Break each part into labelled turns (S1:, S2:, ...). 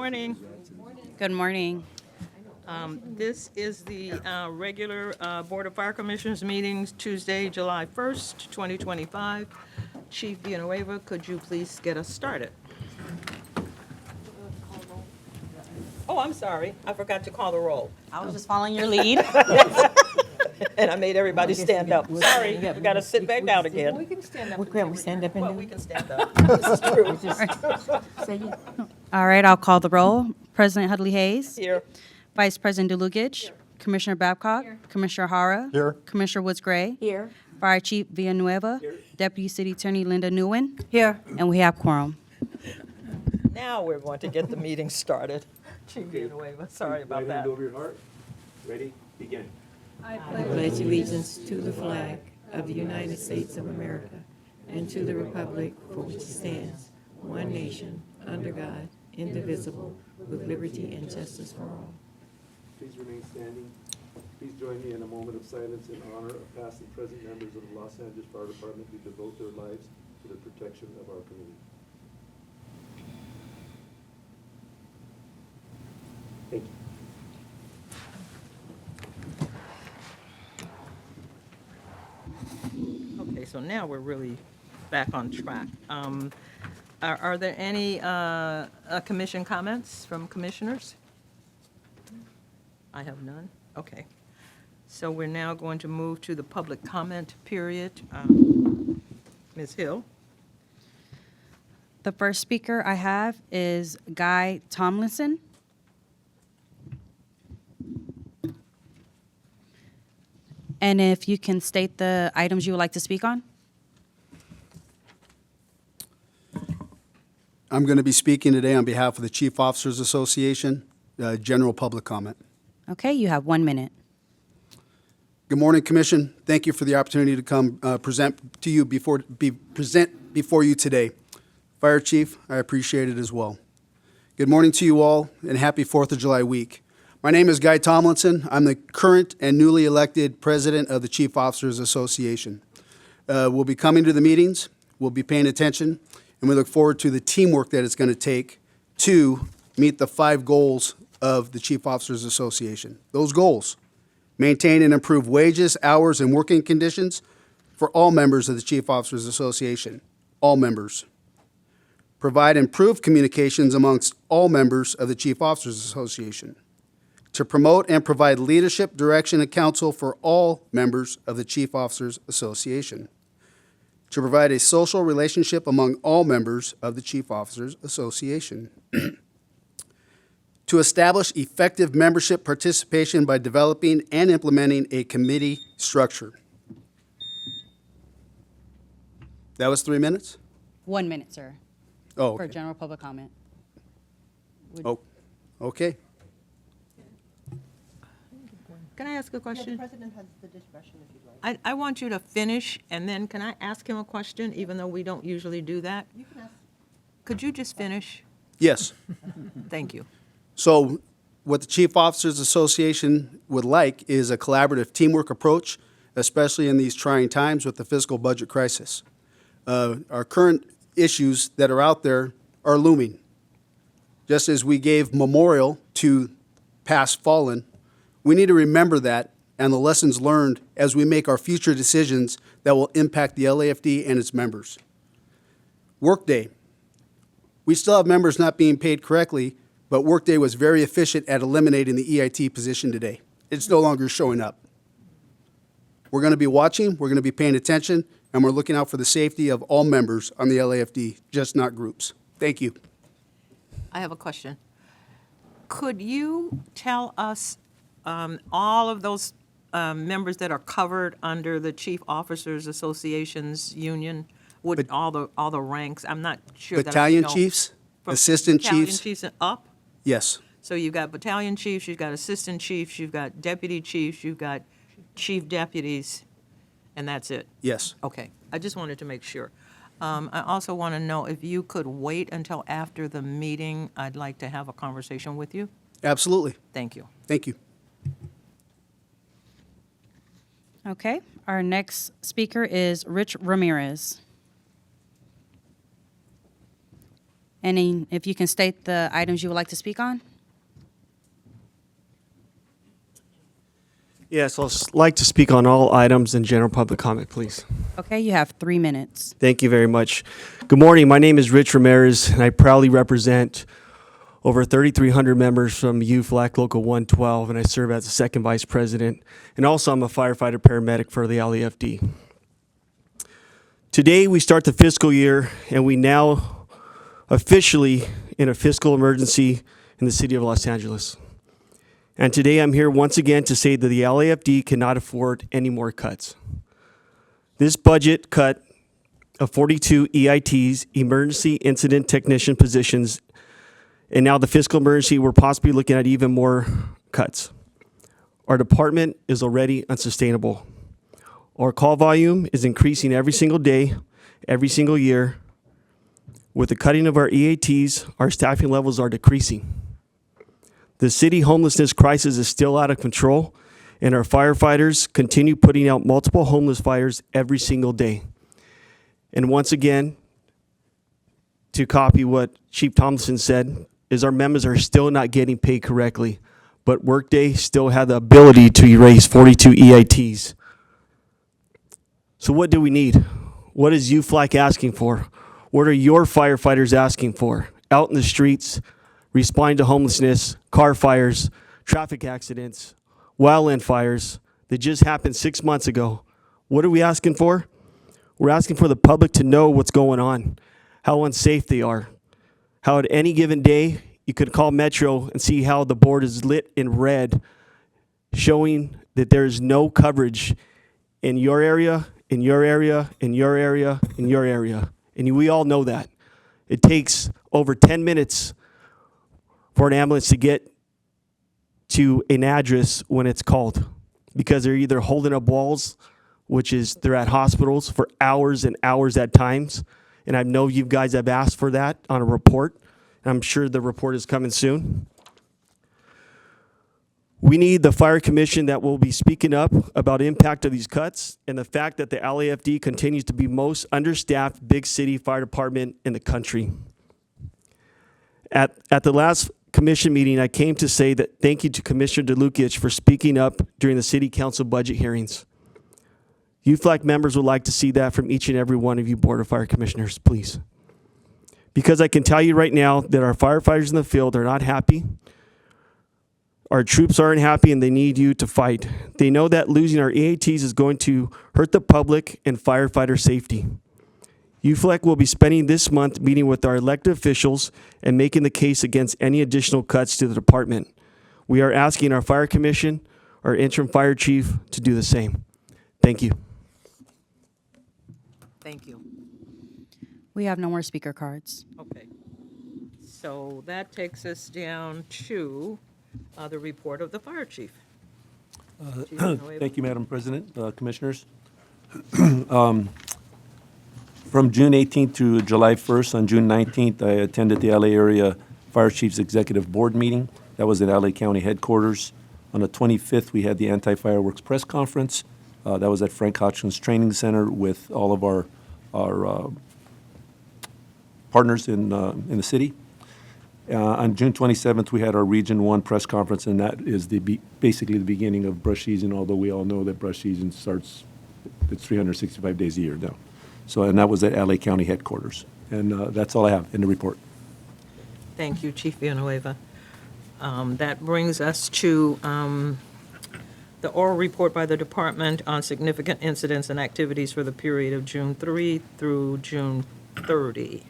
S1: morning.
S2: Good morning.
S1: This is the regular Board of Fire Commissioners meetings, Tuesday, July 1st, 2025. Chief Villanueva, could you please get us started? Oh, I'm sorry. I forgot to call the roll.
S2: I was just following your lead.
S1: And I made everybody stand up. Sorry, we got to sit back down again.
S3: We can stand up.
S4: We stand up and
S1: Well,
S4: do
S1: we can stand up. This is true.
S2: All right, I'll call the roll. President Hudley Hayes.
S1: Here.
S2: Vice President DeLugich. Commissioner Babcock. Commissioner Hara.
S5: Here.
S2: Commissioner Woods Gray.
S4: Here.
S2: Fire Chief Villanueva. Deputy City Attorney Linda Nguyen.
S4: Here.
S2: And we have quorum.
S1: Now we're going to get the meeting started. Chief Villanueva, sorry about
S5: Right
S1: that.
S5: hand over your heart. Ready? Begin.
S4: I pledge allegiance to the flag of the United States of America and to the republic for which it stands, one nation, under God, indivisible, with liberty and justice for all.
S5: Please remain standing. Please join me in a moment of silence in honor of past and present members of the Los Angeles Fire Department who devote their lives to the protection of our community. Thank you.
S1: Okay, so now we're really back on track. Are there any commission comments from commissioners? I have none. Okay. So we're now going to move to the public comment period. Ms. Hill?
S2: The first speaker I have is Guy Tomlinson. And if you can state the items you would like to speak on?
S6: I'm going to be speaking today on behalf of the Chief Officers Association, general public comment.
S2: Okay, you have 1 minute.
S6: Good morning, Commission. Thank you for the opportunity to come present before you today. Fire Chief, I appreciate it as well. Good morning to you all, and happy 4th of July week. My name is Guy Tomlinson. I'm the current and newly elected president of the Chief Officers Association. We'll be coming to the meetings, we'll be paying attention, and we look forward to the teamwork that it's going to take to meet the 5 goals of the Chief Officers Association. Those goals: maintain and improve wages, hours, and working conditions for all members of the Chief Officers Association, all members. Provide improved communications amongst all members of the Chief Officers Association. To promote and provide leadership, direction, and counsel for all members of the Chief Officers Association. To provide a social relationship among all members of the Chief Officers Association. To establish effective membership participation by developing and implementing a committee structure. That was 3 minutes?
S2: 1 minute, sir,
S6: Oh,
S2: for
S6: okay.
S2: general public comment.
S6: Oh, okay.
S1: Can I ask a question?
S3: The president has the discretion if you'd like.
S1: I want you to finish, and then can I ask him a question, even though we don't usually do that?
S3: You can ask.
S1: Could you just finish?
S6: Yes.
S1: Thank you.
S6: So what the Chief Officers Association would like is a collaborative teamwork approach, especially in these trying times with the fiscal budget crisis. Our current issues that are out there are looming. Just as we gave memorial to past fallen, we need to remember that and the lessons learned as we make our future decisions that will impact the LAFD and its members. Workday. We still have members not being paid correctly, but Workday was very efficient at eliminating the EIT position today. It's no longer showing up. We're going to be watching, we're going to be paying attention, and we're looking out for the safety of all members on the LAFD, just not groups. Thank you.
S1: I have a question. Could you tell us all of those members that are covered under the Chief Officers Association's union, with all the ranks? I'm not sure that I
S6: Battalion
S1: know.
S6: chiefs,
S1: From
S6: assistant
S1: Battalion
S6: chiefs.
S1: chiefs and up?
S6: Yes,
S1: So you've got battalion chiefs, you've got assistant chiefs, you've got deputy chiefs, you've got chief deputies, and that's it?
S6: yes.
S1: Okay, I just wanted to make sure. I also want to know if you could wait until after the meeting. I'd like to have a conversation with you.
S6: Absolutely.
S1: Thank you.
S6: Thank you.
S2: Okay, our next speaker is Rich Ramirez. And then if you can state the items you would like to speak on?
S7: Yes, I'd like to speak on all items in general public comment, please.
S2: Okay, you have 3 minutes.
S7: Thank you very much. Good morning. My name is Rich Ramirez, and I proudly represent over 3,300 members from UFLAC Local 112, and I serve as the second vice president. And also, I'm a firefighter paramedic for the LAFD. Today, we start the fiscal year, and we now officially in a fiscal emergency in the city of Los Angeles. And today I'm here once again to say that the LAFD cannot afford any more cuts. This budget cut of 42 EITs, emergency incident technician positions, and now the fiscal emergency, we're possibly looking at even more cuts. Our department is already unsustainable. Our call volume is increasing every single day, every single year. With the cutting of our EATs, our staffing levels are decreasing. The city homelessness crisis is still out of control, and our firefighters continue putting out multiple homeless fires every single day. And once again, to copy what Chief Tomlinson said, is our members are still not getting paid correctly, but Workday still had the ability to erase 42 EITs. So what do we need? What is UFLAC asking for? What are your firefighters asking for? Out in the streets, responding to homelessness, car fires, traffic accidents, wildland fires that just happened 6 months ago. What are we asking for? We're asking for the public to know what's going on, how unsafe they are, how at any given day you could call Metro and see how the board is lit in red, showing that there is no coverage in your area, in your area, in your area, in your area. And we all know that. It takes over 10 minutes for an ambulance to get to an address when it's called, because they're either holding up walls, which is they're at hospitals for hours and hours at times. And I know you guys have asked for that on a report. And I'm sure the report is coming soon. We need the fire commission that will be speaking up about the impact of these cuts and the fact that the LAFD continues to be most understaffed big city fire department in the country. At the last commission meeting, I came to say that thank you to Commissioner DeLucich for speaking up during the city council budget hearings. UFLAC members would like to see that from each and every one of you Board of Fire Commissioners, please. Because I can tell you right now that our firefighters in the field are not happy. Our troops aren't happy, and they need you to fight. They know that losing our EATs is going to hurt the public and firefighter safety. UFLAC will be spending this month meeting with our elected officials and making the case against any additional cuts to the department. We are asking our fire commission, our interim fire chief, to do the same. Thank you.
S1: Thank you.
S2: We have no more speaker cards.
S1: Okay. So that takes us down to the report of the fire chief. Chief Villanueva.
S5: Thank you, Madam President, Commissioners. From June 18th to July 1st, on June 19th, I attended the LA Area Fire Chiefs Executive Board meeting. That was at LA County headquarters. On the 25th, we had the Anti-Fireworks Press Conference. That was at Frank Hotchkiss Training Center with all of our partners in the city. On June 27th, we had our Region 1 press conference, and that is basically the beginning of brush season, although we all know that brush season starts, it's 365 days a year now. So, and that was at LA County headquarters. And that's all I have in the report.
S1: Thank you, Chief Villanueva. That brings us to the oral report by the department on significant incidents and activities for the period of June 3 through June 30.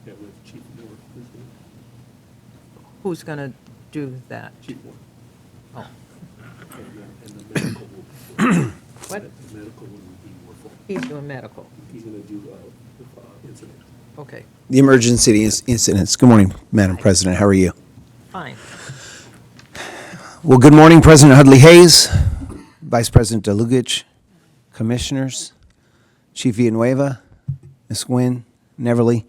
S5: Yeah, with Chief Moore.
S1: Who's going to do that?
S5: Chief Moore.
S1: Oh,
S5: And the medical will,
S1: what?
S5: the medical will be more full.
S1: He's doing medical.
S5: He's going to do incident.
S1: Okay,
S8: The emergency incidents. Good morning, Madam President. How are you?
S1: fine.
S8: Well, good morning, President Hudley Hayes, Vice President DeLucich, Commissioners, Chief Villanueva, Ms. Nguyen, Neverly,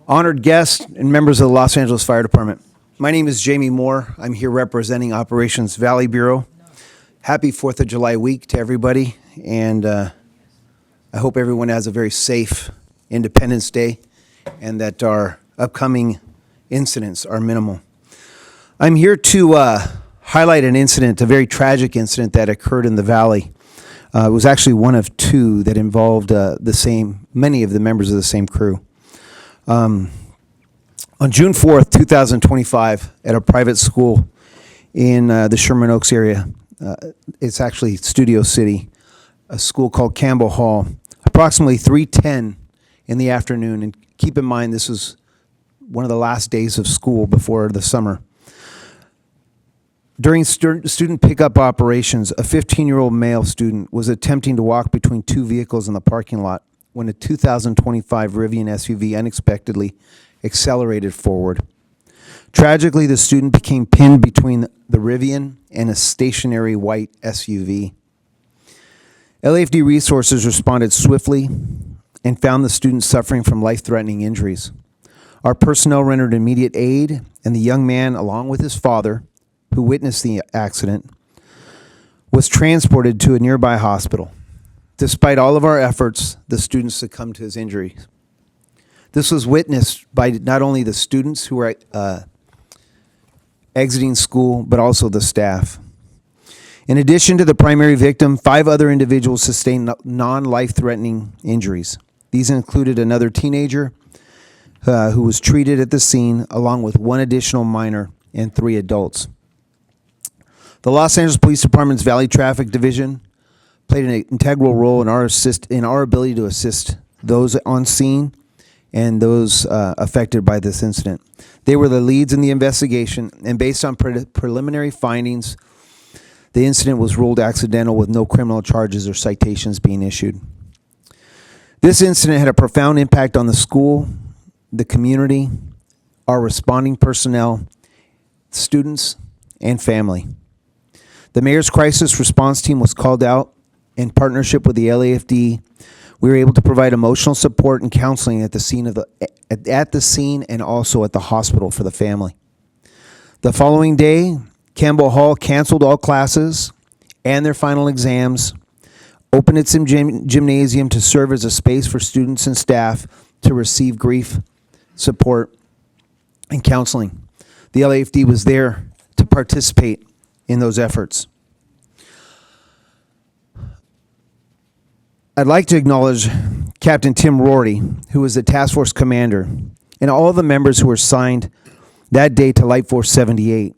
S8: honored guests, and members of the Los Angeles Fire Department. My name is Jamie Moore. I'm here representing Operations Valley Bureau. Happy 4th of July week to everybody, and I hope everyone has a very safe Independence Day, and that our upcoming incidents are minimal. I'm here to highlight an incident, a very tragic incident that occurred in the Valley. It was actually one of two that involved many of the members of the same crew. On June 4th, 2025, at a private school in the Sherman Oaks area, it's actually Studio City, a school called Campbell Hall, approximately 3:10 in the afternoon. And keep in mind, this was one of the last days of school before the summer. During student pickup operations, a 15-year-old male student was attempting to walk between two vehicles in the parking lot when a 2025 Rivian SUV unexpectedly accelerated forward. Tragically, the student became pinned between the Rivian and a stationary white SUV. LAFD resources responded swiftly and found the student suffering from life-threatening injuries. Our personnel rendered immediate aid, and the young man, along with his father, who witnessed the accident, was transported to a nearby hospital. Despite all of our efforts, the student succumbed to his injuries. This was witnessed by not only the students who were exiting school, but also the staff. In addition to the primary victim, 5 other individuals sustained non-life-threatening injuries. These included another teenager who was treated at the scene, along with 1 additional minor and 3 adults. The Los Angeles Police Department's Valley Traffic Division played an integral role in our ability to assist those on scene and those affected by this incident. They were the leads in the investigation, and based on preliminary findings, the incident was ruled accidental with no criminal charges or citations being issued. This incident had a profound impact on the school, the community, our responding personnel, students, and family. The mayor's crisis response team was called out in partnership with the LAFD. We were able to provide emotional support and counseling at the scene and also at the hospital for the family. The following day, Campbell Hall canceled all classes and their final exams, opened its gymnasium to serve as a space for students and staff to receive grief, support, and counseling. The LAFD was there to participate in those efforts. I'd like to acknowledge Captain Tim Rory, who was the task force commander, and all the members who were assigned that day to Light Force 78.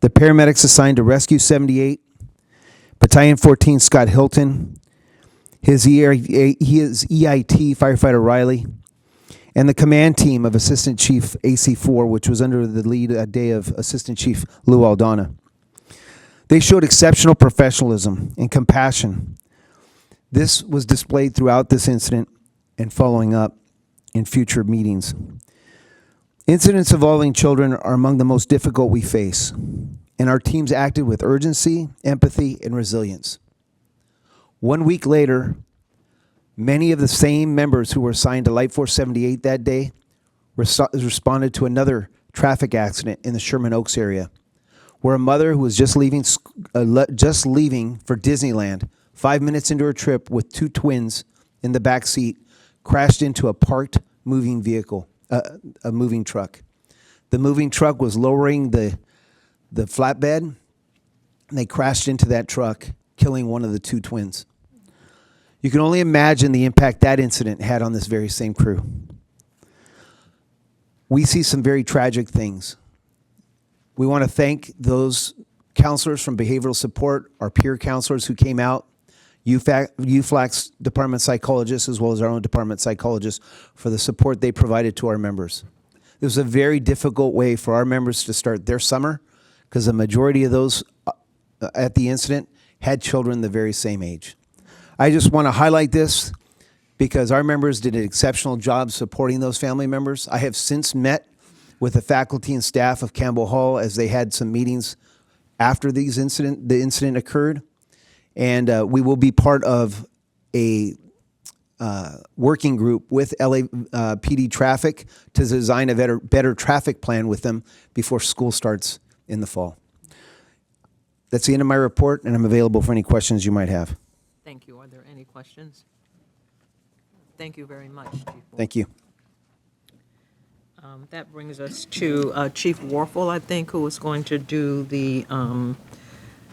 S8: The paramedics assigned to Rescue 78, Battalion 14 Scott Hilton, his EIT Firefighter Riley, and the command team of Assistant Chief AC4, which was under the lead that day of Assistant Chief Lou Aldana. They showed exceptional professionalism and compassion. This was displayed throughout this incident and following up in future meetings. Incidents involving children are among the most difficult we face, and our teams acted with urgency, empathy, and resilience. 1 week later, many of the same members who were assigned to Light Force 78 that day responded to another traffic accident in the Sherman Oaks area, where a mother who was just leaving for Disneyland 5 minutes into her trip with 2 twins in the back seat crashed into a parked moving vehicle, a moving truck. The moving truck was lowering the flatbed, and they crashed into that truck, killing one of the 2 twins. You can only imagine the impact that incident had on this very same crew. We see some very tragic things. We want to thank those counselors from behavioral support, our peer counselors who came out, UFLAC's department psychologists, as well as our own department psychologists, for the support they provided to our members. It was a very difficult way for our members to start their summer, because the majority of those at the incident had children the very same age. I just want to highlight this because our members did an exceptional job supporting those family members. I have since met with the faculty and staff of Campbell Hall as they had some meetings after the incident occurred. And we will be part of a working group with LAPD Traffic to design a better traffic plan with them before school starts in the fall. That's the end of my report, and I'm available for any questions you might have.
S1: Thank you. Are there any questions? Thank you very much, Chief.
S8: Thank you.
S1: That brings us to Chief Warfel, I think, who is going to do the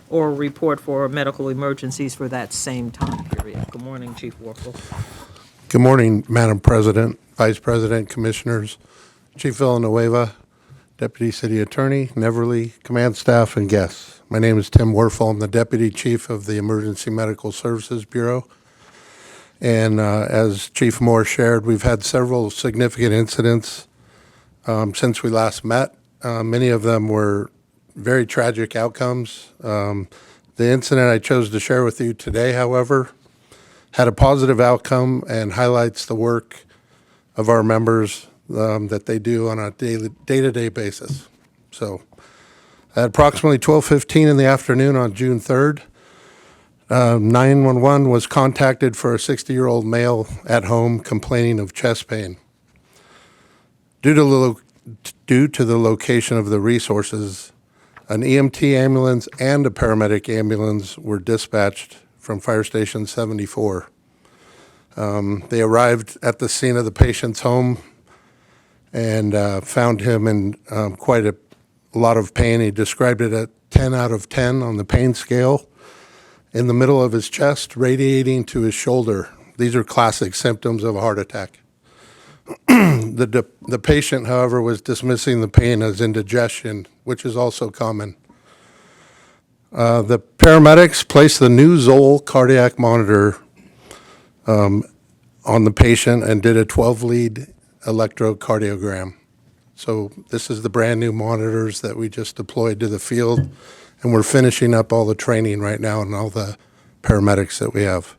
S1: oral report for medical emergencies for that same time period. Good morning, Chief Warfel.
S9: Good morning, Madam President, Vice President, Commissioners, Chief Villanueva, Deputy City Attorney, Neverly, Command Staff, and guests. My name is Tim Werfel. I'm the Deputy Chief of the Emergency Medical Services Bureau. And as Chief Moore shared, we've had several significant incidents since we last met. Many of them were very tragic outcomes. The incident I chose to share with you today, however, had a positive outcome and highlights the work of our members that they do on a day-to-day basis. So at approximately 12:15 in the afternoon on June 3rd, 911 was contacted for a 60-year-old male at home complaining of chest pain. Due to the location of the resources, an EMT ambulance and a paramedic ambulance were dispatched from Fire Station 74. They arrived at the scene of the patient's home and found him in quite a lot of pain. He described it at 10 out of 10 on the pain scale, in the middle of his chest, radiating to his shoulder. These are classic symptoms of a heart attack. The patient, however, was dismissing the pain as indigestion, which is also common. The paramedics placed the new Zoll cardiac monitor on the patient and did a 12-lead electrocardiogram. So this is the brand new monitors that we just deployed to the field, and we're finishing up all the training right now and all the paramedics that we have.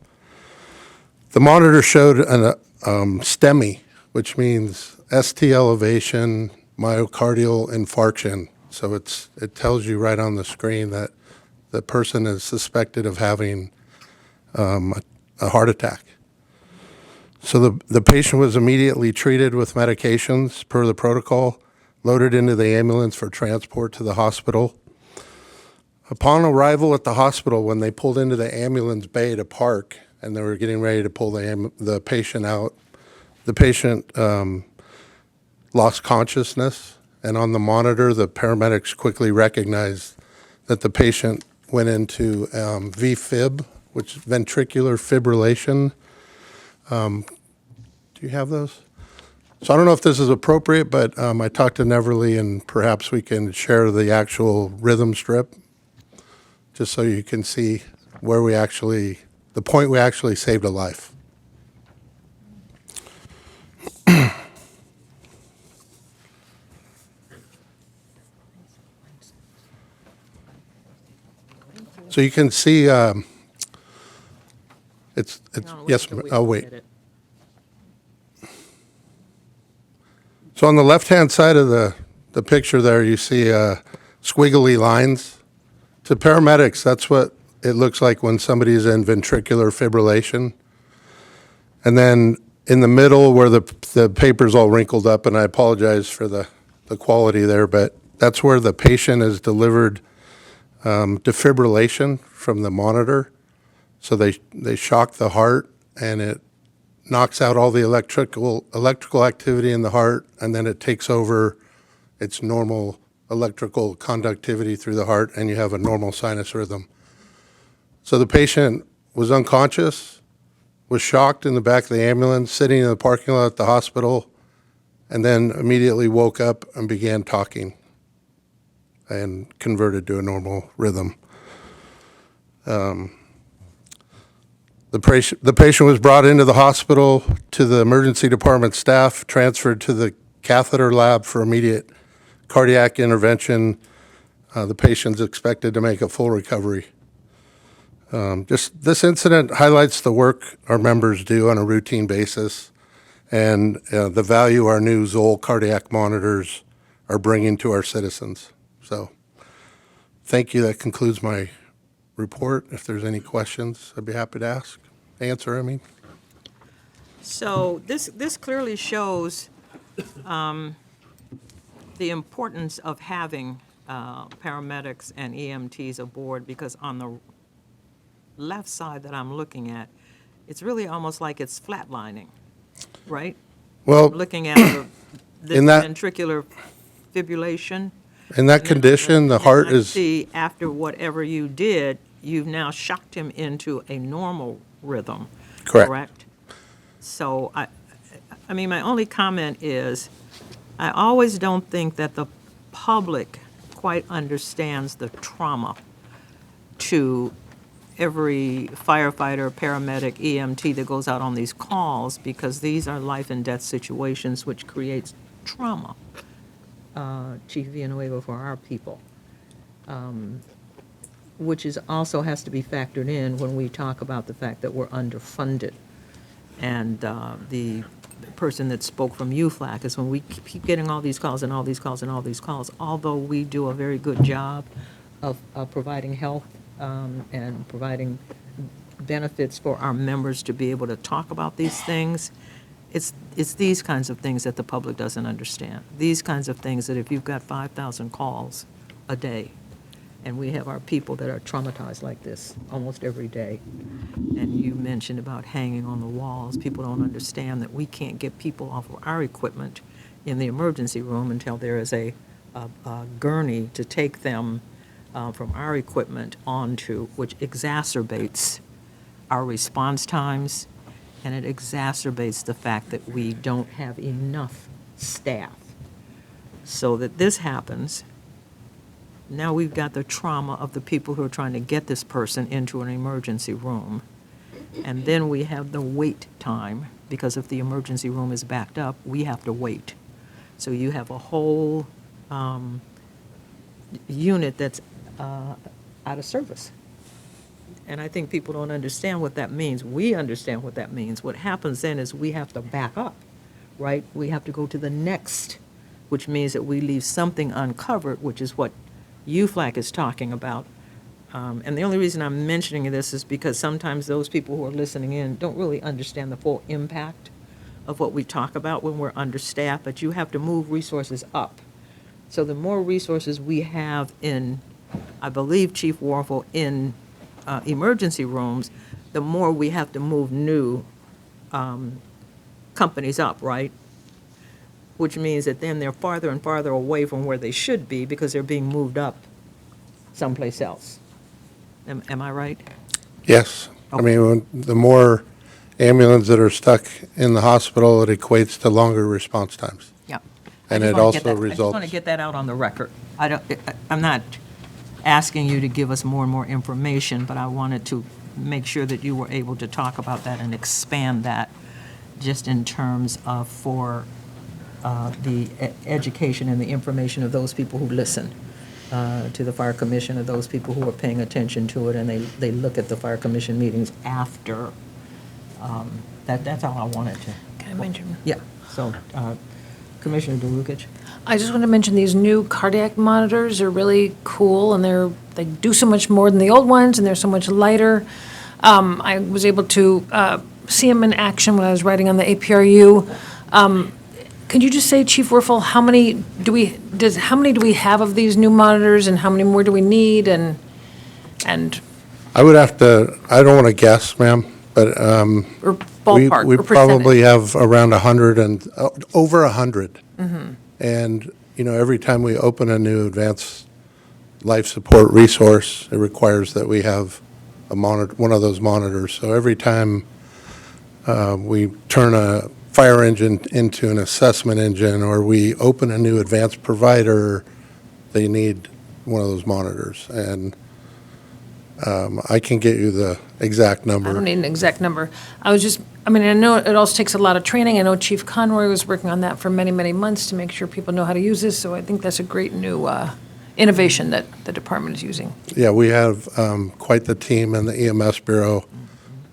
S9: The monitor showed an STEMI, which means ST elevation, myocardial infarction. So it tells you right on the screen that the person is suspected of having a heart attack. So the patient was immediately treated with medications per the protocol, loaded into the ambulance for transport to the hospital. Upon arrival at the hospital, when they pulled into the ambulance bay to park and they were getting ready to pull the patient out, the patient lost consciousness, and on the monitor, the paramedics quickly recognized that the patient went into VFib, which is ventricular fibrillation. Do you have those? So I don't know if this is appropriate, but I talked to Neverly, and perhaps we can share the actual rhythm strip, just so you can see where the point we actually saved a life. So you can see, it's
S1: No,
S9: yes,
S1: wait,
S9: oh, wait.
S1: get it.
S9: So on the left-hand side of the picture there, you see squiggly lines. To paramedics, that's what it looks like when somebody is in ventricular fibrillation. And then in the middle where the paper's all wrinkled up, and I apologize for the quality there, but that's where the patient is delivered defibrillation from the monitor. So they shock the heart, and it knocks out all the electrical activity in the heart, and then it takes over its normal electrical conductivity through the heart, and you have a normal sinus rhythm. So the patient was unconscious, was shocked in the back of the ambulance, sitting in the parking lot at the hospital, and then immediately woke up and began talking and converted to a normal rhythm. The patient was brought into the hospital to the emergency department staff, transferred to the catheter lab for immediate cardiac intervention. The patient's expected to make a full recovery. Just this incident highlights the work our members do on a routine basis and the value our new Zoll cardiac monitors are bringing to our citizens. So thank you. That concludes my report. If there's any questions, I'd be happy to answer. I mean.
S1: So this clearly shows the importance of having paramedics and EMTs aboard, because on the left side that I'm looking at, it's really almost like it's flatlining, right?
S9: Well,
S1: looking at the
S9: In that-
S1: ventricular fibrillation.
S9: in that condition, the heart
S1: And I
S9: is,
S1: see after whatever you did, you've now shocked him into a normal rhythm.
S9: Correct.
S1: So I mean, my only comment is, I always don't think that the public quite understands the trauma to every firefighter, paramedic, EMT that goes out on these calls, because these are life and death situations which creates trauma, Chief Villanueva, for our people, which is also has to be factored in when we talk about the fact that we're underfunded. And the person that spoke from UFLAC is when we keep getting all these calls and all these calls and all these calls, although we do a very good job of providing health and providing benefits for our members to be able to talk about these things, it's these kinds of things that the public doesn't understand. These kinds of things that if you've got 5,000 calls a day, and we have our people that are traumatized like this almost every day. And you mentioned about hanging on the walls. People don't understand that we can't get people off of our equipment in the emergency room until there is a gurney to take them from our equipment onto, which exacerbates our response times, and it exacerbates the fact that we don't have enough staff. So that this happens, now we've got the trauma of the people who are trying to get this person into an emergency room. And then we have the wait time, because if the emergency room is backed up, we have to wait. So you have a whole unit that's out of service. And I think people don't understand what that means. We understand what that means. What happens then is we have to back up, right? We have to go to the next, which means that we leave something uncovered, which is what UFLAC is talking about. And the only reason I'm mentioning this is because sometimes those people who are listening in don't really understand the full impact of what we talk about when we're understaffed, but you have to move resources up. So the more resources we have in, I believe, Chief Warfel, in emergency rooms, the more we have to move new companies up, right? Which means that then they're farther and farther away from where they should be because they're being moved up someplace else. Am I right?
S9: yes. I mean, the more ambulances that are stuck in the hospital, it equates to longer response times.
S1: Yeah.
S9: And
S1: I
S9: it
S1: just wanna
S9: also
S1: get that- I just
S9: results-
S1: want to get that out on the record. I'm not asking you to give us more and more information, but I wanted to make sure that you were able to talk about that and expand that just in terms of for the education and the information of those people who listen to the Fire Commission, of those people who are paying attention to it, and they look at the Fire Commission meetings after. That's all I wanted to.
S10: Can I mention?
S1: Yeah, so Commissioner DeLucich?
S10: I just want to mention these new cardiac monitors are really cool, and they do so much more than the old ones, and they're so much lighter. I was able to see them in action when I was writing on the APRU. Could you just say, Chief Werfel, how many do we have of these new monitors, and how many more do we need, and
S9: I would have to, I don't want to guess, ma'am, but
S10: or ballpark,
S9: we
S10: or
S9: probably
S10: percentage?
S9: have around 100 and, over 100.
S10: Mm-hmm.
S9: And, every time we open a new advanced life support resource, it requires that we have a monitor, one of those monitors. So every time we turn a fire engine into an assessment engine, or we open a new advanced provider, they need one of those monitors. And I can get you the exact number.
S10: I don't need an exact number. I know it also takes a lot of training. I know Chief Conroy was working on that for many, many months to make sure people know how to use this, so I think that's a great new innovation that the department is using.
S9: Yeah, we have quite the team in the EMS Bureau.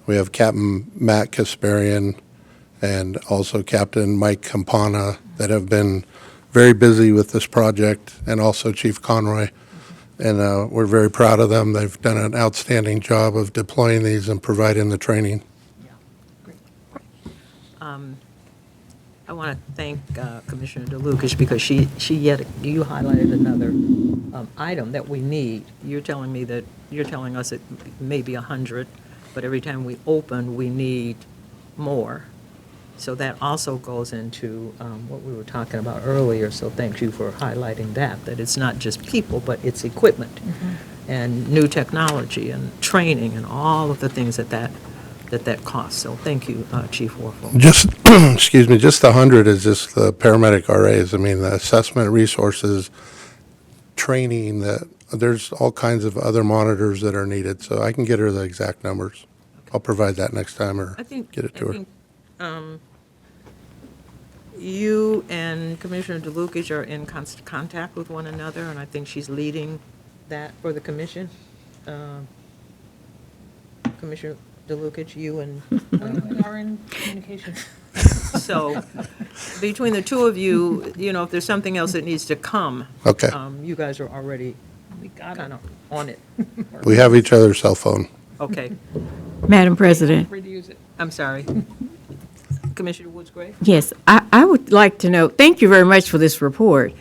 S9: We have Captain Matt Kasparian and also Captain Mike Campana that have been very busy with this project, and also Chief Conroy. And we're very proud of them. They've done an outstanding job of deploying these and providing the training.
S1: I want to thank Commissioner DeLucas because you highlighted another item that we need. You're telling us it may be 100, but every time we open, we need more. So that also goes into what we were talking about earlier, so thank you for highlighting that it's not just people, but it's equipment and new technology and training and all of the things that costs. So thank you, Chief Warfel.
S9: Just, excuse me, just the 100 is just the paramedic RAs. I mean, the assessment resources, training, there's all kinds of other monitors that are needed, so I can get her the exact numbers. I'll provide that next time or
S1: I think,
S9: get it to her.
S1: You and Commissioner DeLucas are in constant contact with one another, and I think she's leading that for the commission. Commissioner DeLucas, you and,
S10: We are in communication.
S1: so, between the two of you, if there's something else that needs to come.
S9: Okay.
S1: You guys are already
S10: We got it.
S1: kind of on it.
S9: We have each other's cell phone.
S1: Okay,
S4: Madam President,
S10: Free to use it.
S1: I'm sorry. Commissioner Woods Gray?
S4: yes, I would like to know, thank you very much for this report.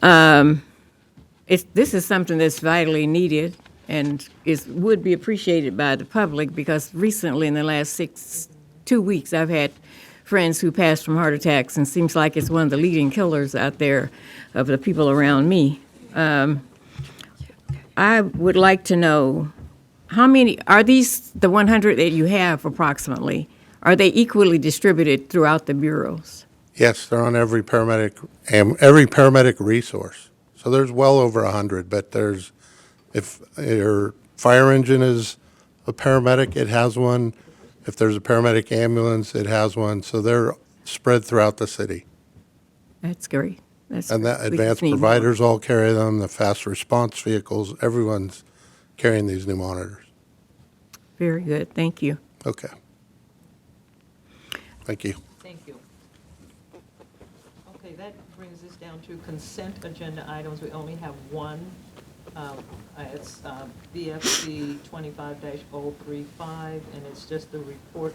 S4: This is something that's vitally needed and would be appreciated by the public because recently, in the last 2 weeks, I've had friends who passed from heart attacks, and seems like it's one of the leading killers out there of the people around me. I would like to know, how many, are these the 100 that you have approximately? Are they equally distributed throughout the bureaus?
S9: Yes, they're on every paramedic resource. So there's well over 100, but if your fire engine is a paramedic, it has one. If there's a paramedic ambulance, it has one. So they're spread throughout the city.
S4: That's great. That's
S9: And the
S4: great. We
S9: advanced
S4: just need more.
S9: providers all carry them, the fast response vehicles, everyone's carrying these new monitors.
S4: Very good, thank you.
S9: Okay. Thank you.
S1: Thank you. Okay, that brings us down to consent agenda items. We only have one. It's BFC 25-035, and it's just the report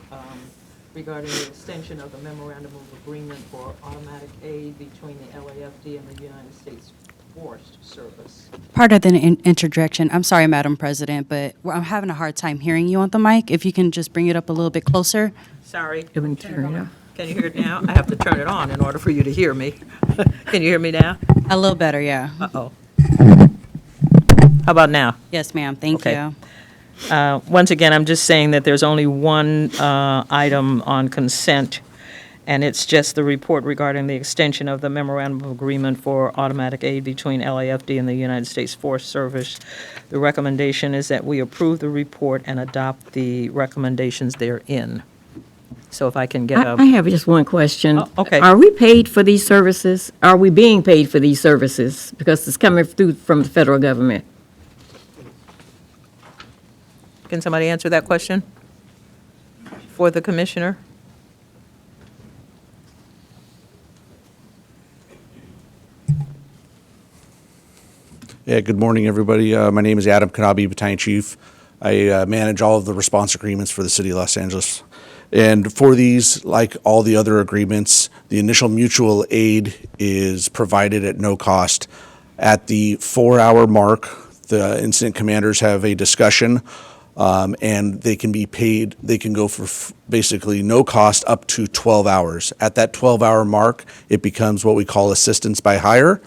S1: regarding the extension of the memorandum of agreement for automatic aid between the LAFD and the United States Forest Service.
S2: Pardon the interjection. I'm sorry, Madam President, but I'm having a hard time hearing you on the mic. If you can just bring it up a little bit closer.
S1: Sorry.
S4: Turn it off.
S1: Can you hear it now? I have to turn it on in order for you to hear me. Can you hear me now?
S2: A little better, yeah.
S1: Uh-oh. How about now?
S2: Yes, ma'am. Thank
S1: Okay.
S2: you.
S1: Once again, I'm just saying that there's only one item on consent, and it's just the report regarding the extension of the memorandum of agreement for automatic aid between LAFD and the United States Forest Service. The recommendation is that we approve the report and adopt the recommendations therein. So if I can get
S4: I have just one question.
S1: Oh, okay.
S4: Are we paid for these services? Are we being paid for these services? Because it's coming through from the federal government.
S1: Can somebody answer that question for the commissioner?
S11: Yeah, good morning, everybody. My name is Adam Kanabi, Battalion Chief. I manage all of the response agreements for the City of Los Angeles. And for these, like all the other agreements, the initial mutual aid is provided at no cost. At the 4-hour mark, the incident commanders have a discussion, and they can be paid, they can go for basically no cost up to 12 hours. At that 12-hour mark, it becomes what we call assistance by hire,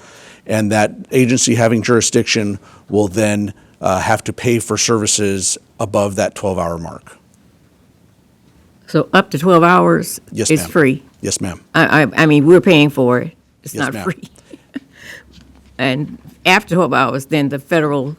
S11: and that agency having jurisdiction will then have to pay for services above that 12-hour mark.
S4: So up to 12 hours
S11: Yes,
S4: is
S11: ma'am.
S4: free?
S11: Yes, ma'am.
S4: I mean, we're paying for it. It's
S11: Yes,
S4: not
S11: ma'am.
S4: free. And after 12 hours, then the federal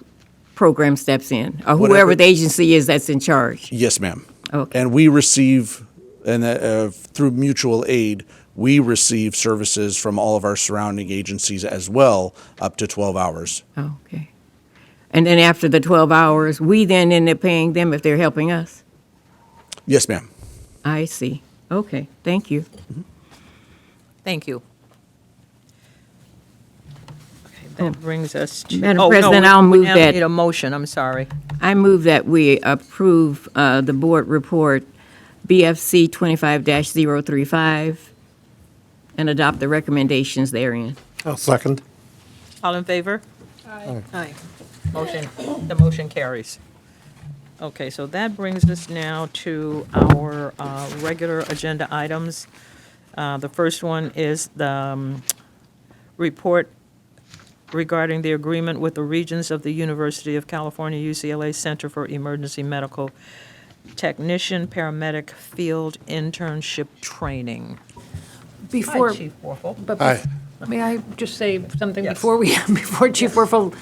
S4: program steps in, or whoever
S11: Whatever-
S4: the agency is that's in charge.
S11: Yes, ma'am.
S4: Okay.
S11: And we receive, and through mutual aid, we receive services from all of our surrounding agencies as well, up to 12 hours.
S4: Oh, okay. And then after the 12 hours, we then end up paying them if they're helping us?
S11: Yes, ma'am.
S4: I see. Okay, thank you.
S1: Thank you. Okay, that brings us to.
S4: Madam
S1: oh, no,
S4: President,
S1: we-
S4: I'll
S1: we
S4: move
S1: now
S4: that-
S1: need a motion, I'm sorry.
S4: I move that we approve the board report BFC 25-035 and adopt the recommendations therein.
S9: I'll second.
S1: All in favor? Aye. Motion, the motion carries. Okay, so that brings us now to our regular agenda items. The first one is the report regarding the agreement with the Regents of the University of California, UCLA Center for Emergency Medical Technician Paramedic Field Internship Training.
S10: Before,
S1: Hi, Chief Warfel.
S10: but
S9: Hi.
S10: may I just say something
S1: Yes.
S10: before before Chief Warfel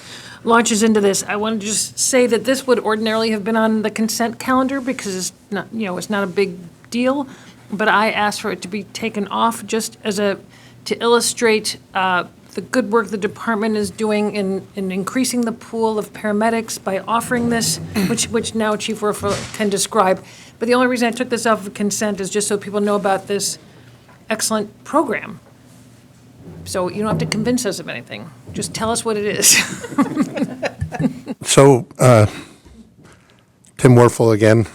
S10: launches into this? I want to just say that this would ordinarily have been on the consent calendar because it's not, it's not a big deal. But I asked for it to be taken off just to illustrate the good work the department is doing in increasing the pool of paramedics by offering this, which now Chief Warfel can describe. But the only reason I took this off of consent is just so people know about this excellent program. So you don't have to convince us of anything. Just tell us what it is.
S9: So, Tim Werfel again.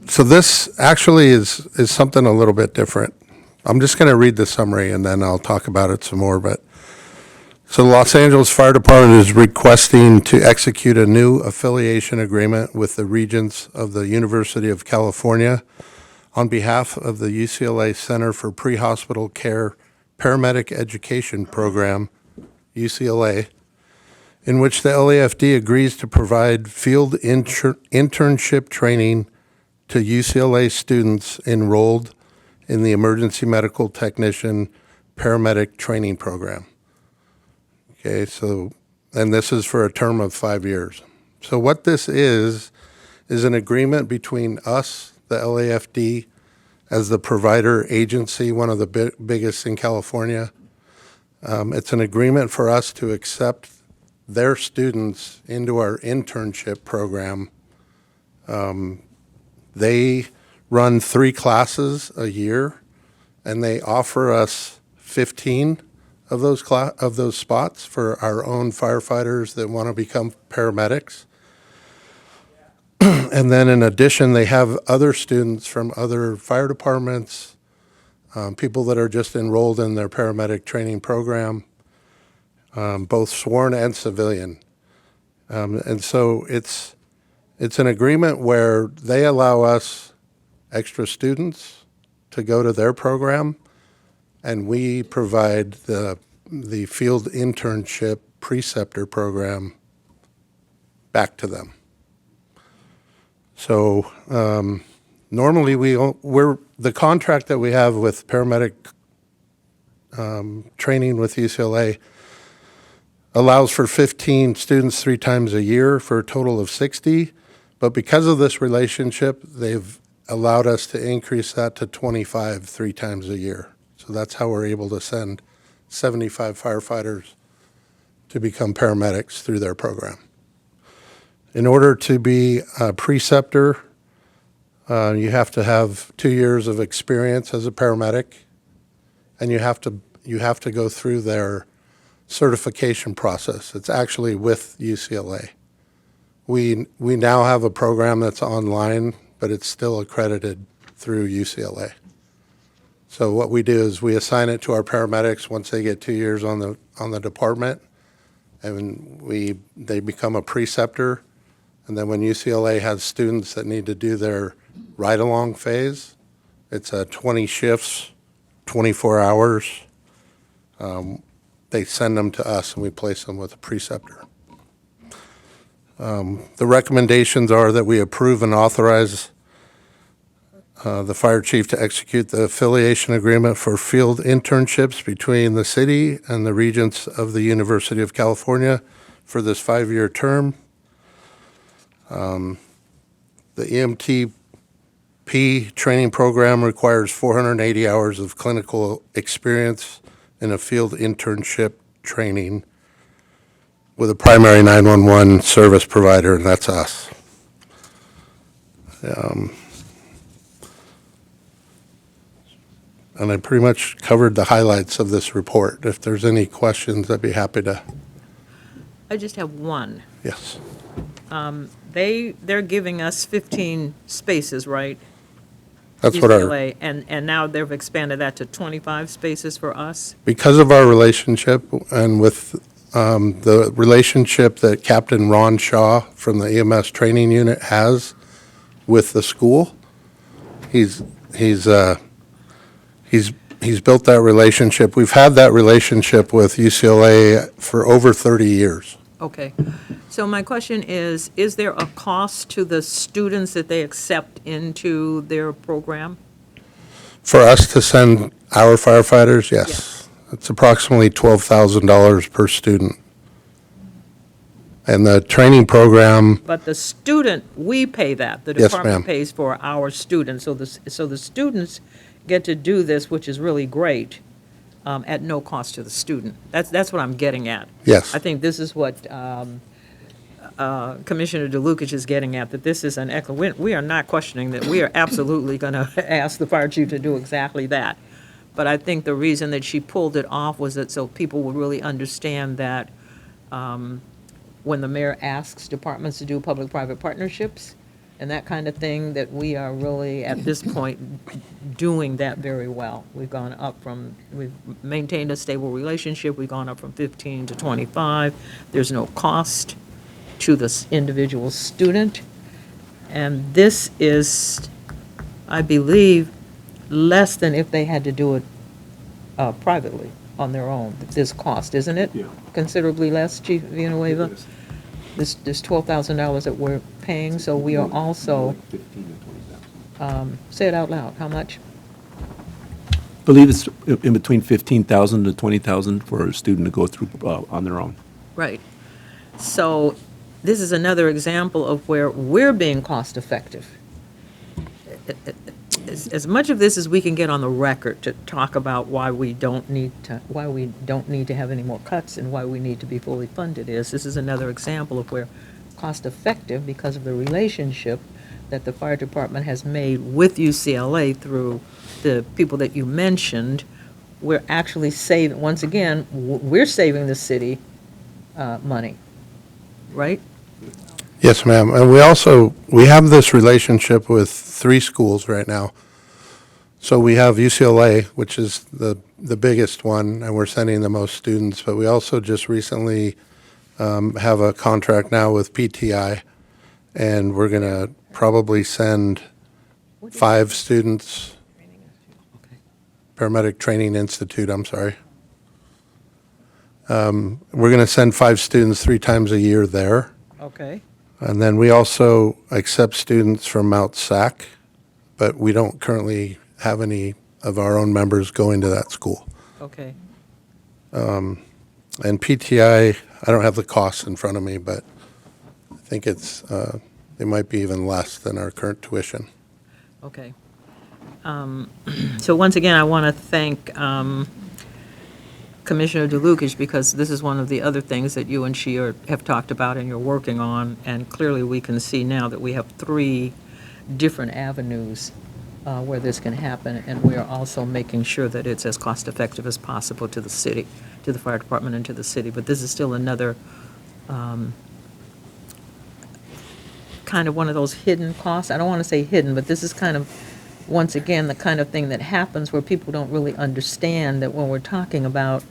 S9: So this actually is something a little bit different. I'm just going to read the summary and then I'll talk about it some more. So the Los Angeles Fire Department is requesting to execute a new affiliation agreement with the Regents of the University of California on behalf of the UCLA Center for Pre-Hospital Care Paramedic Education Program, UCLA, in which the LAFD agrees to provide field internship training to UCLA students enrolled in the Emergency Medical Technician Paramedic Training Program. Okay, so, and this is for a term of 5 years. So what this is an agreement between us, the LAFD, as the provider agency, one of the biggest in California. It's an agreement for us to accept their students into our internship program. They run 3 classes a year, and they offer us 15 of those spots for our own firefighters that want to become paramedics. And then in addition, they have other students from other fire departments, people that are just enrolled in their paramedic training program, both sworn and civilian. And so it's an agreement where they allow us extra students to go to their program, and we provide the field internship preceptor program back to them. So normally we're the contract that we have with paramedic training with UCLA allows for 15 students 3 times a year for a total of 60. But because of this relationship, they've allowed us to increase that to 25 3 times a year. So that's how we're able to send 75 firefighters to become paramedics through their program. In order to be a preceptor, you have to have 2 years of experience as a paramedic, and you have to go through their certification process. It's actually with UCLA. We now have a program that's online, but it's still accredited through UCLA. So what we do is we assign it to our paramedics once they get 2 years on the department, and they become a preceptor. And then when UCLA has students that need to do their ride-along phase, it's 20 shifts, 24 hours. They send them to us, and we place them with a preceptor. The recommendations are that we approve and authorize the fire chief to execute the affiliation agreement for field internships between the city and the Regents of the University of California for this 5-year term. The EMTP training program requires 480 hours of clinical experience in a field internship training with a primary 911 service provider, and that's us. And I pretty much covered the highlights of this report. If there's any questions, I'd be happy to.
S1: I just have one.
S9: Yes.
S1: They're giving us 15 spaces, right?
S9: That's what our,
S1: UCLA, and now they've expanded that to 25 spaces for us?
S9: because of our relationship and with the relationship that Captain Ron Shaw from the EMS training unit has with the school. He's built that relationship. We've had that relationship with UCLA for over 30 years.
S1: Okay. So my question is there a cost to the students that they accept into their program?
S9: For us to send our firefighters, yes. It's approximately $12,000 per student. And the training program,
S1: But the student, we pay that. The
S9: Yes,
S1: department
S9: ma'am.
S1: pays for our students. So the students get to do this, which is really great, at no cost to the student. That's what I'm getting at.
S9: yes.
S1: I think this is what Commissioner DeLucas is getting at, that this is an we are not questioning that. We are absolutely going to ask the fire chief to do exactly that. But I think the reason that she pulled it off was that so people would really understand that when the mayor asks departments to do public-private partnerships and that kind of thing, that we are really, at this point, doing that very well. We've maintained a stable relationship. We've gone up from 15 to 25. There's no cost to the individual student. And this is, I believe, less than if they had to do it privately on their own, this cost, isn't it?
S5: Yeah.
S1: Considerably less, Chief Villanueva? This $12,000 that we're paying, so we are also, say it out loud, how much?
S5: I believe it's in between 15,000 to 20,000 for a student to go through on their own.
S1: Right. So this is another example of where we're being cost-effective. As much of this as we can get on the record to talk about why we don't need to have any more cuts and why we need to be fully funded this is another example of where cost-effective, because of the relationship that the fire department has made with UCLA through the people that you mentioned, we're actually saving, once again, we're saving the city money, right?
S9: Yes, ma'am. And we have this relationship with 3 schools right now. So we have UCLA, which is the biggest one, and we're sending the most students. But we also just recently have a contract now with PTI, and we're going to probably send 5 students. Paramedic Training Institute, I'm sorry. We're going to send 5 students 3 times a year there.
S1: Okay.
S9: And then we also accept students from Mount SAC, but we don't currently have any of our own members going to that school.
S1: Okay.
S9: And PTI, I don't have the costs in front of me, but I think it might be even less than our current tuition.
S1: Okay. So once again, I want to thank Commissioner DeLucas, because this is one of the other things that you and she have talked about and you're working on, and clearly we can see now that we have 3 different avenues where this can happen, and we are also making sure that it's as cost-effective as possible to the city, to the fire department and to the city. But this is still another kind of one of those hidden costs. I don't want to say hidden, but this is kind of, once again, the kind of thing that happens where people don't really understand that when we're talking about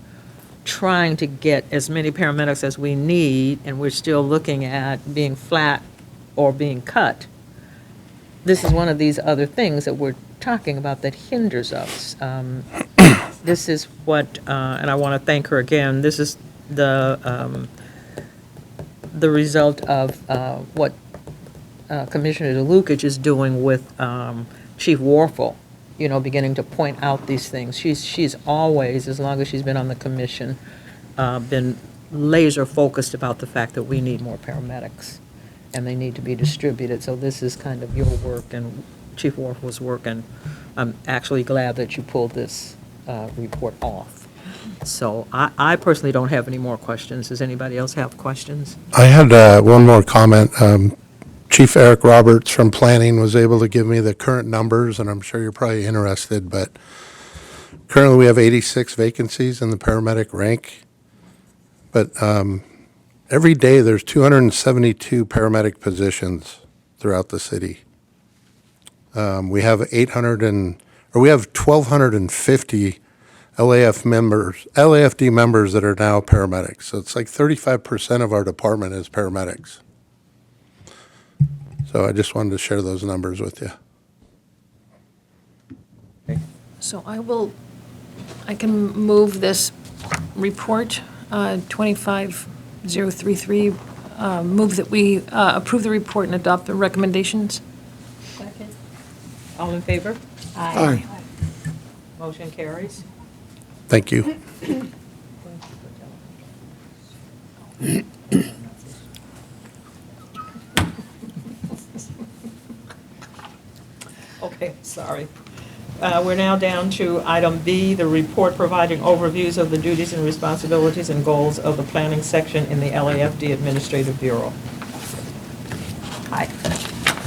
S1: trying to get as many paramedics as we need, and we're still looking at being flat or being cut, this is one of these other things that we're talking about that hinders us. This is what, and I want to thank her again, this is the result of what Commissioner DeLucas is doing with Chief Warfel, beginning to point out these things. She's always, as long as she's been on the commission, been laser focused about the fact that we need more paramedics and they need to be distributed. So this is kind of your work and Chief Warfel's work, and I'm actually glad that you pulled this report off. So I personally don't have any more questions. Does anybody else have questions?
S9: I had one more comment. Chief Eric Roberts from Planning was able to give me the current numbers, and I'm sure you're probably interested, but currently we have 86 vacancies in the paramedic rank. But every day there's 272 paramedic positions throughout the city. We have 1,250 LAFD members that are now paramedics. So it's like 35% of our department is paramedics. So I just wanted to share those numbers with you.
S10: So I can move this report, 25033, move that we approve the report and adopt the recommendations.
S1: All in favor?
S9: Aye.
S1: Motion carries.
S9: Thank you.
S1: Okay, sorry. We're now down to item B, the report providing overviews of the duties and responsibilities and goals of the planning section in the LAFD Administrative Bureau. Hi.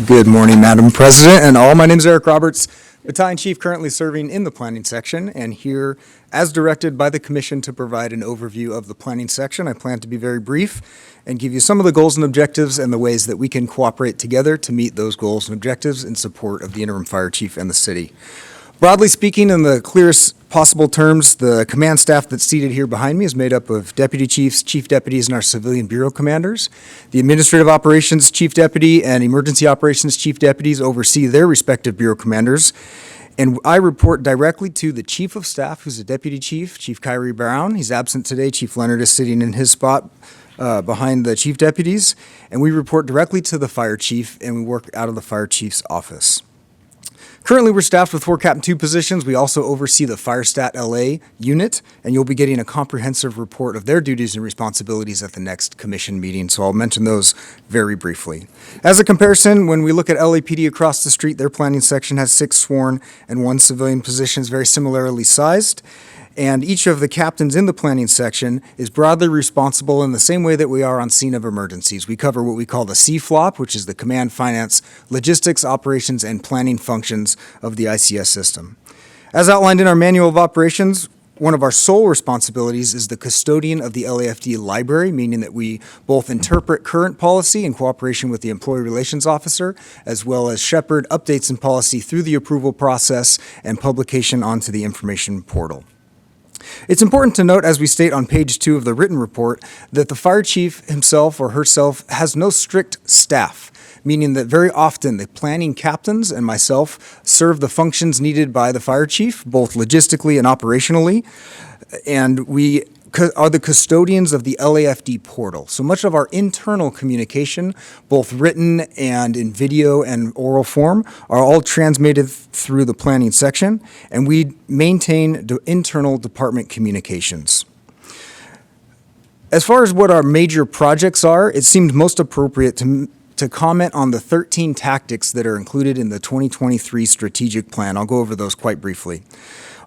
S12: Good morning, Madam President and all. My name is Eric Roberts, Battalion Chief currently serving in the planning section, and here, as directed by the commission to provide an overview of the planning section, I plan to be very brief and give you some of the goals and objectives and the ways that we can cooperate together to meet those goals and objectives in support of the interim fire chief and the city. Broadly speaking, in the clearest possible terms, the command staff that's seated here behind me is made up of deputy chiefs, chief deputies, and our civilian bureau commanders. The administrative operations chief deputy and emergency operations chief deputies oversee their respective bureau commanders. And I report directly to the chief of staff, who's a deputy chief, Chief Kyrie Brown. He's absent today. Chief Leonard is sitting in his spot behind the chief deputies. And we report directly to the fire chief, and we work out of the fire chief's office. Currently, we're staffed with 4 Captain 2 positions. We also oversee the FireStat LA unit, and you'll be getting a comprehensive report of their duties and responsibilities at the next commission meeting, so I'll mention those very briefly. As a comparison, when we look at LAPD across the street, their planning section has 6 sworn and 1 civilian positions, very similarly sized. And each of the captains in the planning section is broadly responsible in the same way that we are on scene of emergencies. We cover what we call the CFLOP, which is the command, finance, logistics, operations, and planning functions of the ICS system. As outlined in our manual of operations, one of our sole responsibilities is the custodian of the LAFD library, meaning that we both interpret current policy in cooperation with the employee relations officer, as well as shepherd updates in policy through the approval process and publication onto the information portal. It's important to note, as we state on page 2 of the written report, that the fire chief himself or herself has no strict staff, meaning that very often the planning captains and myself serve the functions needed by the fire chief, both logistically and operationally, and we are the custodians of the LAFD portal. So much of our internal communication, both written and in video and oral form, are all transmitted through the planning section, and we maintain internal department communications. As far as what our major projects are, it seemed most appropriate to comment on the 13 tactics that are included in the 2023 strategic plan. I'll go over those quite briefly.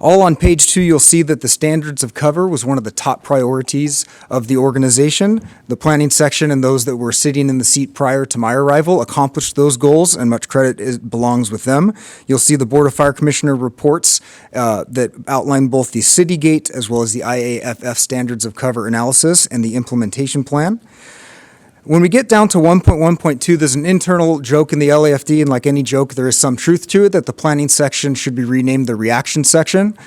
S12: All on page 2, you'll see that the standards of cover was one of the top priorities of the organization. The planning section and those that were sitting in the seat prior to my arrival accomplished those goals, and much credit belongs with them. You'll see the Board of Fire Commissioner reports that outline both the Citygate as well as the IAFF standards of cover analysis and the implementation plan. When we get down to 1.1.2, there's an internal joke in the LAFD, and like any joke, there is some truth to it, that the planning section should be renamed the reaction section.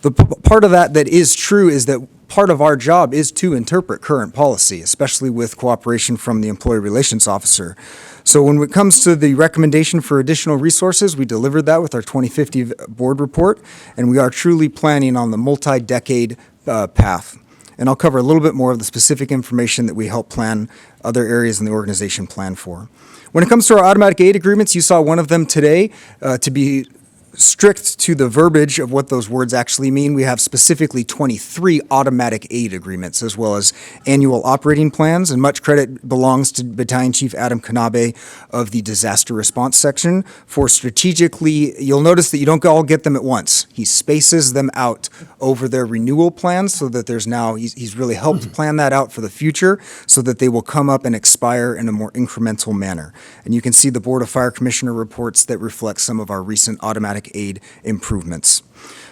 S12: The part of that is true is that part of our job is to interpret current policy, especially with cooperation from the employee relations officer. So when it comes to the recommendation for additional resources, we delivered that with our 2050 board report, and we are truly planning on the multi-decade path. And I'll cover a little bit more of the specific information that we help plan other areas in the organization plan for. When it comes to our automatic aid agreements, you saw one of them today. To be strict to the verbiage of what those words actually mean, we have specifically 23 automatic aid agreements, as well as annual operating plans, and much credit belongs to Battalion Chief Adam Kanabe of the disaster response section for strategically, you'll notice that you don't all get them at once. He spaces them out over their renewal plans so that there's now, he's really helped plan that out for the future so that they will come up and expire in a more incremental manner. And you can see the Board of Fire Commissioner reports that reflect some of our recent automatic aid improvements.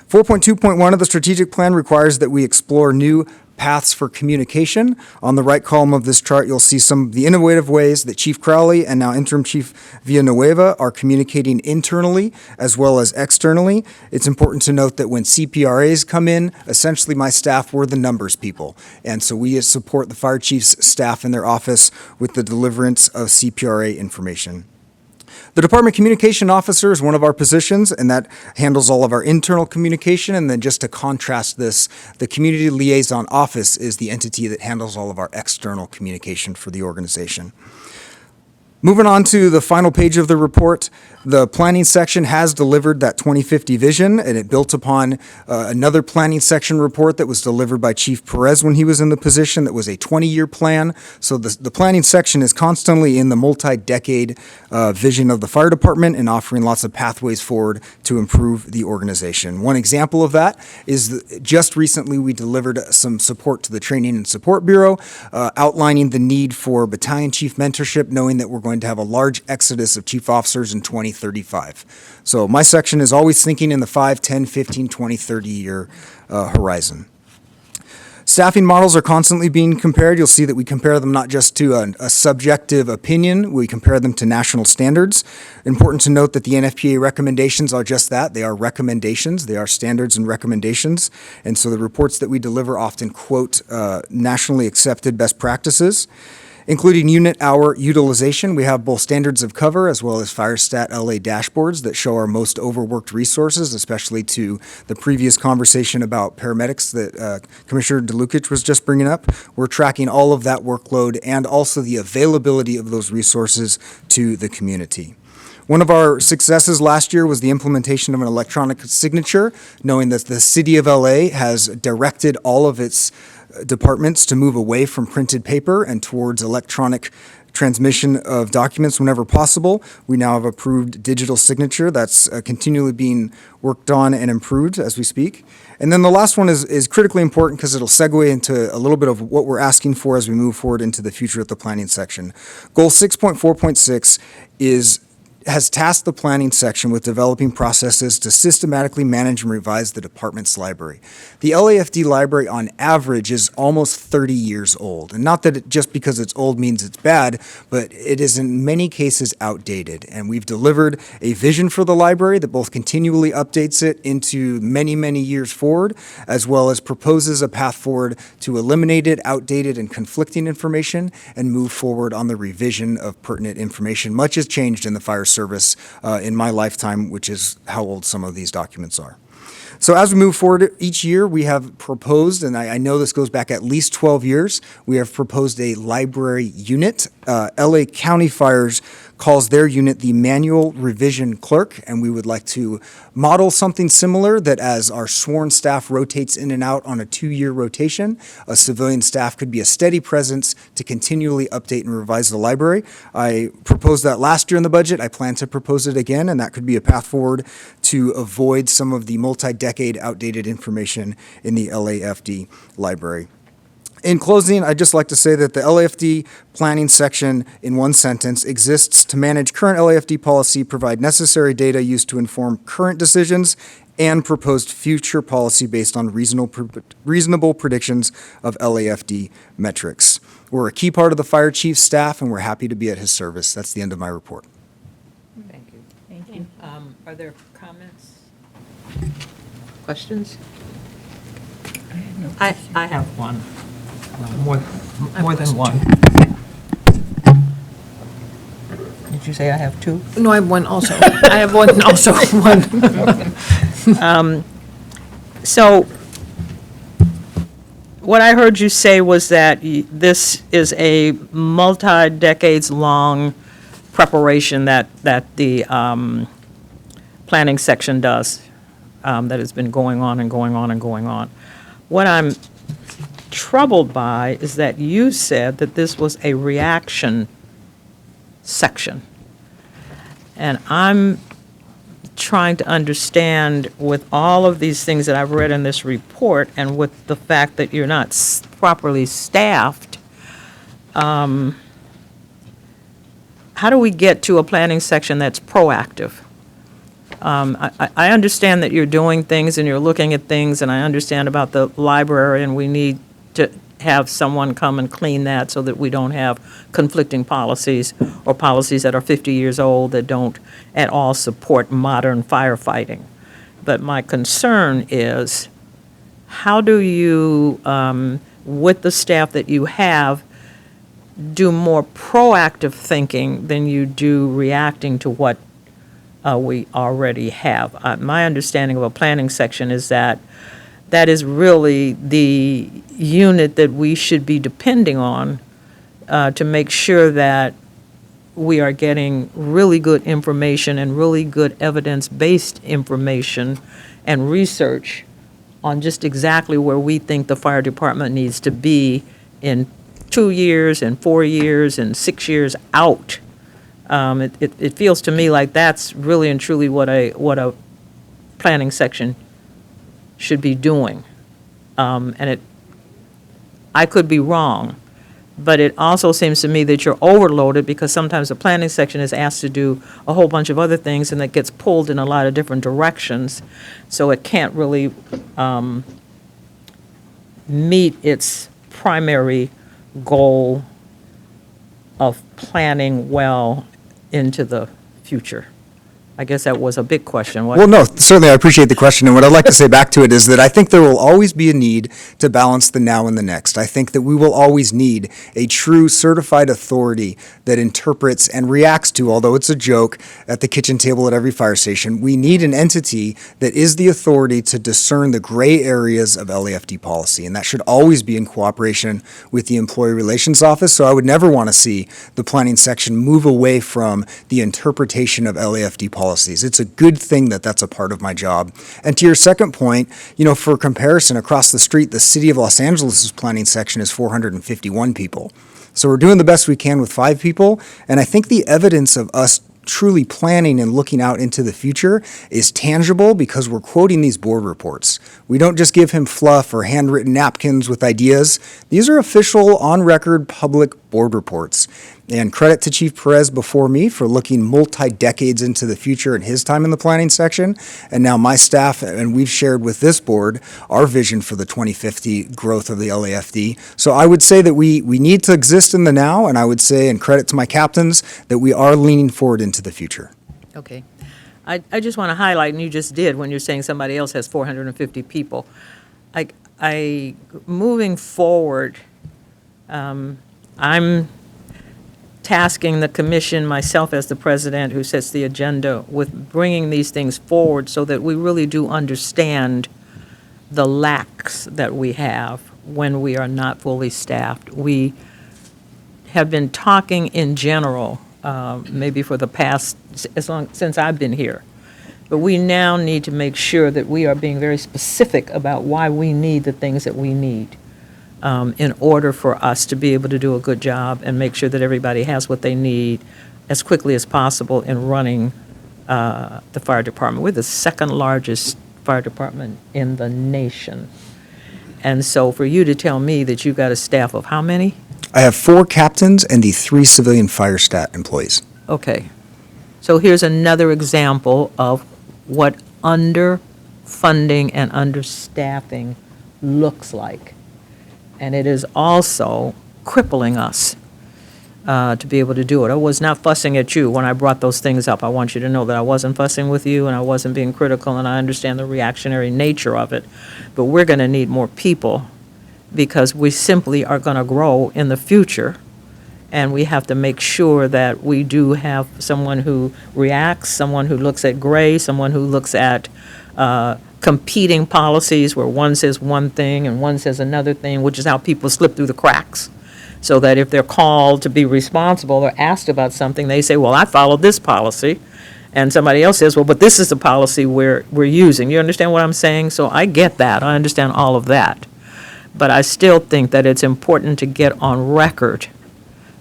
S12: 4.2.1 of the strategic plan requires that we explore new paths for communication. On the right column of this chart, you'll see some of the innovative ways that Chief Crowley and now Interim Chief Villanueva are communicating internally as well as externally. It's important to note that when CPRAs come in, essentially my staff, we're the numbers people. And so we support the fire chief's staff in their office with the deliverance of CPRA information. The Department Communication Officer is one of our positions, and that handles all of our internal communication. And then just to contrast this, the Community Liaison Office is the entity that handles all of our external communication for the organization. Moving on to the final page of the report, the planning section has delivered that 2050 vision, and it built upon another planning section report that was delivered by Chief Perez when he was in the position that was a 20-year plan. So the planning section is constantly in the multi-decade vision of the fire department and offering lots of pathways forward to improve the organization. One example of that is just recently we delivered some support to the Training and Support Bureau, outlining the need for battalion chief mentorship, knowing that we're going to have a large exodus of chief officers in 2035. So my section is always thinking in the 5, 10, 15, 20, 30-year horizon. Staffing models are constantly being compared. You'll see that we compare them not just to a subjective opinion, we compare them to national standards. Important to note that the NFPA recommendations are just that. They are recommendations. They are standards and recommendations. And so the reports that we deliver often quote nationally accepted best practices. Including unit hour utilization, we have both standards of cover as well as FireStat LA dashboards that show our most overworked resources, especially to the previous conversation about paramedics that Commissioner DeLucich was just bringing up. We're tracking all of that workload and also the availability of those resources to the community. One of our successes last year was the implementation of an electronic signature, knowing that the City of LA has directed all of its departments to move away from printed paper and towards electronic transmission of documents whenever possible. We now have approved digital signature that's continually being worked on and improved as we speak. And then the last one is critically important because it'll segue into a little bit of what we're asking for as we move forward into the future at the planning section. Goal 6.4.6 has tasked the planning section with developing processes to systematically manage and revise the department's library. The LAFD library on average is almost 30 years old. And not that just because it's old means it's bad, but it is in many cases outdated. And we've delivered a vision for the library that both continually updates it into many, many years forward, as well as proposes a path forward to eliminate it, outdated and conflicting information and move forward on the revision of pertinent information. Much has changed in the fire service in my lifetime, which is how old some of these documents are. So as we move forward each year, we have proposed, and I know this goes back at least 12 years, we have proposed a library unit. LA County Fires calls their unit the Manual Revision Clerk, and we would like to model something similar that as our sworn staff rotates in and out on a 2-year rotation, a civilian staff could be a steady presence to continually update and revise the library. I proposed that last year in the budget. I plan to propose it again, and that could be a path forward to avoid some of the multi-decade outdated information in the LAFD library. In closing, I'd just like to say that the LAFD planning section, in one sentence, exists to manage current LAFD policy, provide necessary data used to inform current decisions, and proposed future policy based on reasonable predictions of LAFD metrics. We're a key part of the fire chief's staff, and we're happy to be at his service. That's the end of my report.
S1: Thank you. Thank you. Are there comments? Questions? I have one. More than one. Did you say I have two?
S10: No, I have one also. I have one also.
S1: So what I heard you say was that this is a multi-decades-long preparation that the planning section does, that has been going on and going on and going on. What I'm troubled by is that you said that this was a reaction section. And I'm trying to understand, with all of these things that I've read in this report and with the fact that you're not properly staffed, how do we get to a planning section that's proactive? I understand that you're doing things and you're looking at things, and I understand about the library, and we need to have someone come and clean that so that we don't have conflicting policies or policies that are 50 years old that don't at all support modern firefighting. But my concern is, how do you, with the staff that you have, do more proactive thinking than you do reacting to what we already have? My understanding of a planning section is that that is really the unit that we should be depending on to make sure that we are getting really good information and really good evidence-based information and research on just exactly where we think the fire department needs to be in 2 years and 4 years and 6 years out. It feels to me like that's really and truly what a planning section should be doing. I could be wrong, but it also seems to me that you're overloaded because sometimes the planning section is asked to do a whole bunch of other things and that gets pulled in a lot of different directions. So it can't really meet its primary goal of planning well into the future. I guess that was a big question.
S12: Well, no, certainly I appreciate the question, and what I'd like to say back to it is that I think there will always be a need to balance the now and the next. I think that we will always need a true certified authority that interprets and reacts to, although it's a joke, at the kitchen table at every fire station. We need an entity that is the authority to discern the gray areas of LAFD policy, and that should always be in cooperation with the Employee Relations Office. So I would never want to see the planning section move away from the interpretation of LAFD policy. It's a good thing that that's a part of my job. And to your second point, for comparison, across the street, the City of Los Angeles' planning section is 451 people. So we're doing the best we can with 5 people, and I think the evidence of us truly planning and looking out into the future is tangible because we're quoting these board reports. We don't just give him fluff or handwritten napkins with ideas. These are official, on-record, public board reports. And credit to Chief Perez before me for looking multi-decades into the future in his time in the planning section. And now my staff, and we've shared with this board our vision for the 2050 growth of the LAFD. So I would say that we need to exist in the now, and I would say, and credit to my captains, that we are leaning forward into the future.
S1: Okay. I just want to highlight, and you just did when you're saying somebody else has 450 people. Moving forward, I'm tasking the commission, myself as the president who sets the agenda, with bringing these things forward so that we really do understand the lacks that we have when we are not fully staffed. We have been talking in general, maybe for the past, since I've been here. But we now need to make sure that we are being very specific about why we need the things that we need in order for us to be able to do a good job and make sure that everybody has what they need as quickly as possible in running the fire department. We're the second largest fire department in the nation. And so for you to tell me that you've got a staff of how many?
S12: I have 4 captains and the 3 civilian fire stat employees.
S1: Okay. So here's another example of what underfunding and understaffing looks like. And it is also crippling us to be able to do it. I was not fussing at you when I brought those things up. I want you to know that I wasn't fussing with you and I wasn't being critical, and I understand the reactionary nature of it. But we're going to need more people because we simply are going to grow in the future. And we have to make sure that we do have someone who reacts, someone who looks at gray, someone who looks at competing policies where one says one thing and one says another thing, which is how people slip through the cracks. So that if they're called to be responsible or asked about something, they say, well, I followed this policy. And somebody else says, well, but this is the policy we're using. You understand what I'm saying? So I get that. I understand all of that. But I still think that it's important to get on record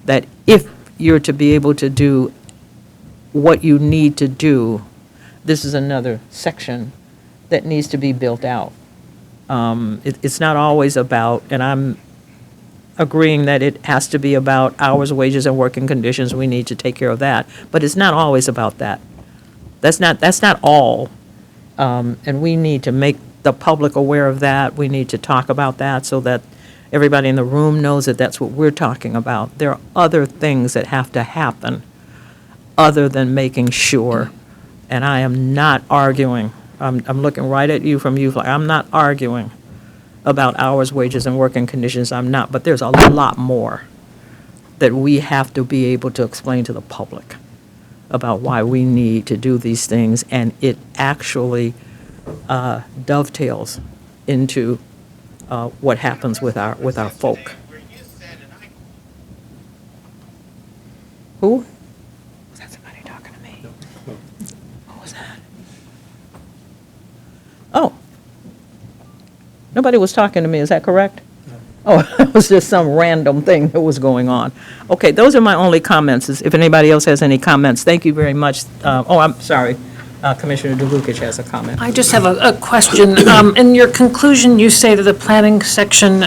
S1: that if you're to be able to do what you need to do, this is another section that needs to be built out. It's not always about, and I'm agreeing that it has to be about hours, wages, and working conditions. We need to take care of that. But it's not always about that. That's not all. And we need to make the public aware of that. We need to talk about that so that Everybody in the room knows that that's what we're talking about. There are other things that have to happen other than making sure, and I am not arguing, I'm looking right at you from YouFly, I'm not arguing about hours, wages, and working conditions, I'm not, but there's a lot more that we have to be able to explain to the public about why we need to do these things, and it actually dovetails into what happens with our folk. Who? Was that somebody talking to me? What was that? Oh. Nobody was talking to me, is that correct? Oh, it was just some random thing that was going on. Okay, those are my only comments. If anybody else has any comments, thank you very much. I'm sorry. Commissioner DeLucich has a comment.
S10: I just have a question. In your conclusion, you say that the planning section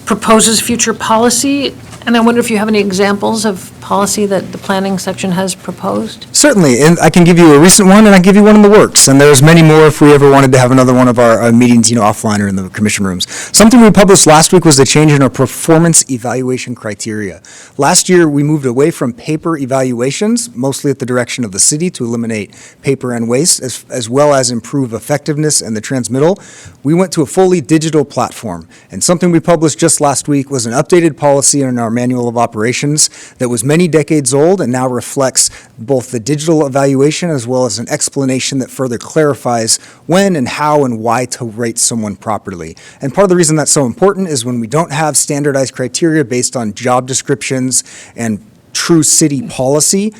S10: proposes future policy, and I wonder if you have any examples of policy that the planning section has proposed?
S12: Certainly, and I can give you a recent one, and I can give you one in the works, and there's many more if we ever wanted to have another one of our meetings, offline or in the commission rooms. Something we published last week was a change in our performance evaluation criteria. Last year, we moved away from paper evaluations, mostly at the direction of the city, to eliminate paper and waste, as well as improve effectiveness and the transmittal. We went to a fully digital platform, and something we published just last week was an updated policy in our manual of operations that was many decades old and now reflects both the digital evaluation as well as an explanation that further clarifies when and how and why to rate someone properly. And part of the reason that's so important is when we don't have standardized criteria based on job descriptions and true city policy,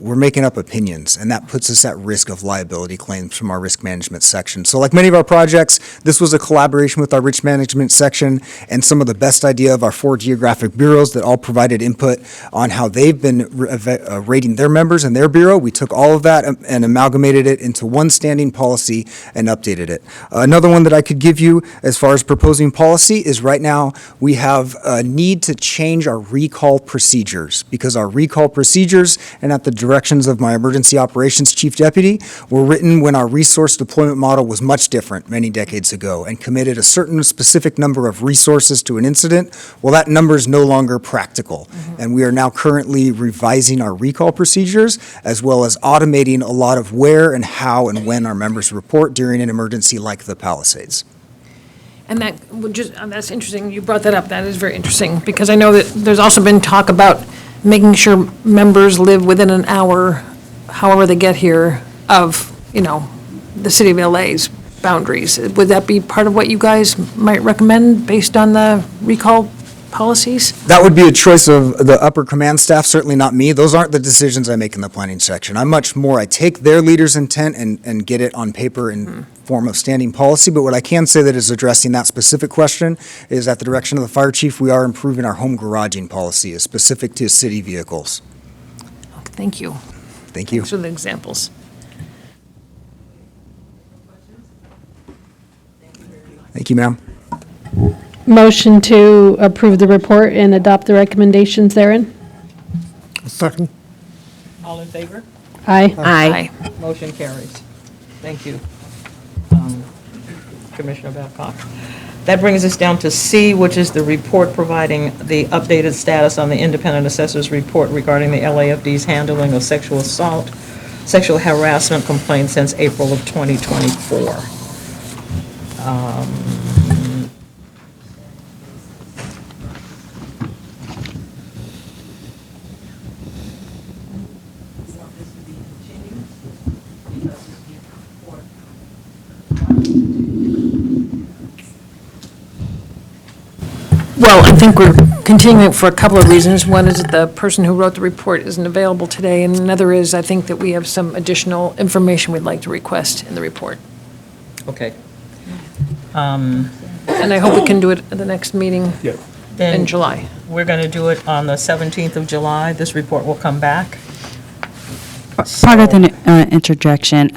S12: we're making up opinions, and that puts us at risk of liability claims from our risk management section. So like many of our projects, this was a collaboration with our risk management section and some of the best idea of our 4 geographic bureaus that all provided input on how they've been rating their members in their bureau. We took all of that and amalgamated it into one standing policy and updated it. Another one that I could give you as far as proposing policy is right now we have a need to change our recall procedures, because our recall procedures and at the directions of my emergency operations chief deputy were written when our resource deployment model was much different many decades ago and committed a certain specific number of resources to an incident. Well, that number is no longer practical. And we are now currently revising our recall procedures as well as automating a lot of where and how and when our members report during an emergency like the Palisades.
S10: And that would that's interesting, you brought that up, that is very interesting, because I know that there's also been talk about making sure members live within an hour, however they get here, of, the city of LA's boundaries. Would that be part of what you guys might recommend based on the recall policies?
S12: That would be a choice of the upper command staff, certainly not me. Those aren't the decisions I make in the planning section. I take their leaders' intent and get it on paper in form of standing policy, but what I can say that is addressing that specific question is at the direction of the fire chief, we are improving our home garaging policy as specific to city vehicles.
S10: Okay, thank you.
S12: Thank you.
S10: Thanks for the examples.
S12: Thank you, ma'am.
S13: Motion to approve the report and adopt the recommendations therein.
S9: Second.
S1: All in favor?
S13: Aye.
S10: Aye.
S1: Motion carries. Thank you, Commissioner Babcock. That brings us down to C, which is the report providing the updated status on the independent assessor's report regarding the LAFD's handling of sexual assault, sexual harassment complaints since April of 2024.
S10: Well, I think we're continuing for a couple of reasons. One is that the person who wrote the report isn't available today, and another is I think that we have some additional information we'd like to request in the report.
S1: Okay.
S10: And I hope we can do it at the next meeting in July.
S1: We're going to do it on the 17th of July. This report will come back.
S2: Part of the interjection.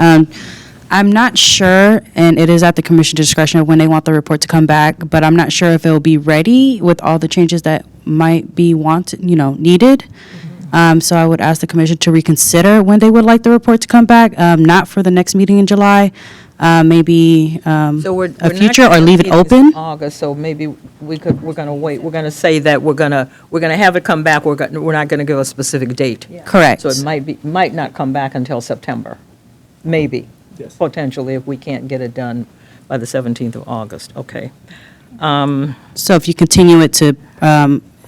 S2: I'm not sure, and it is at the commission discretion of when they want the report to come back, but I'm not sure if it will be ready with all the changes that might be needed. So I would ask the commission to reconsider when they would like the report to come back, not for the next meeting in July, maybe
S1: So we're
S2: a
S1: not
S2: future,
S1: gonna
S2: or leave it
S1: meet in
S2: open.
S1: August, so maybe we're going to wait. We're going to say that we're going to have it come back. We're not going to give a specific date.
S2: Correct.
S1: So it might not come back until September, maybe,
S5: Yes.
S1: potentially, if we can't get it done by the 17th of August. Okay.
S2: So if you continue it to,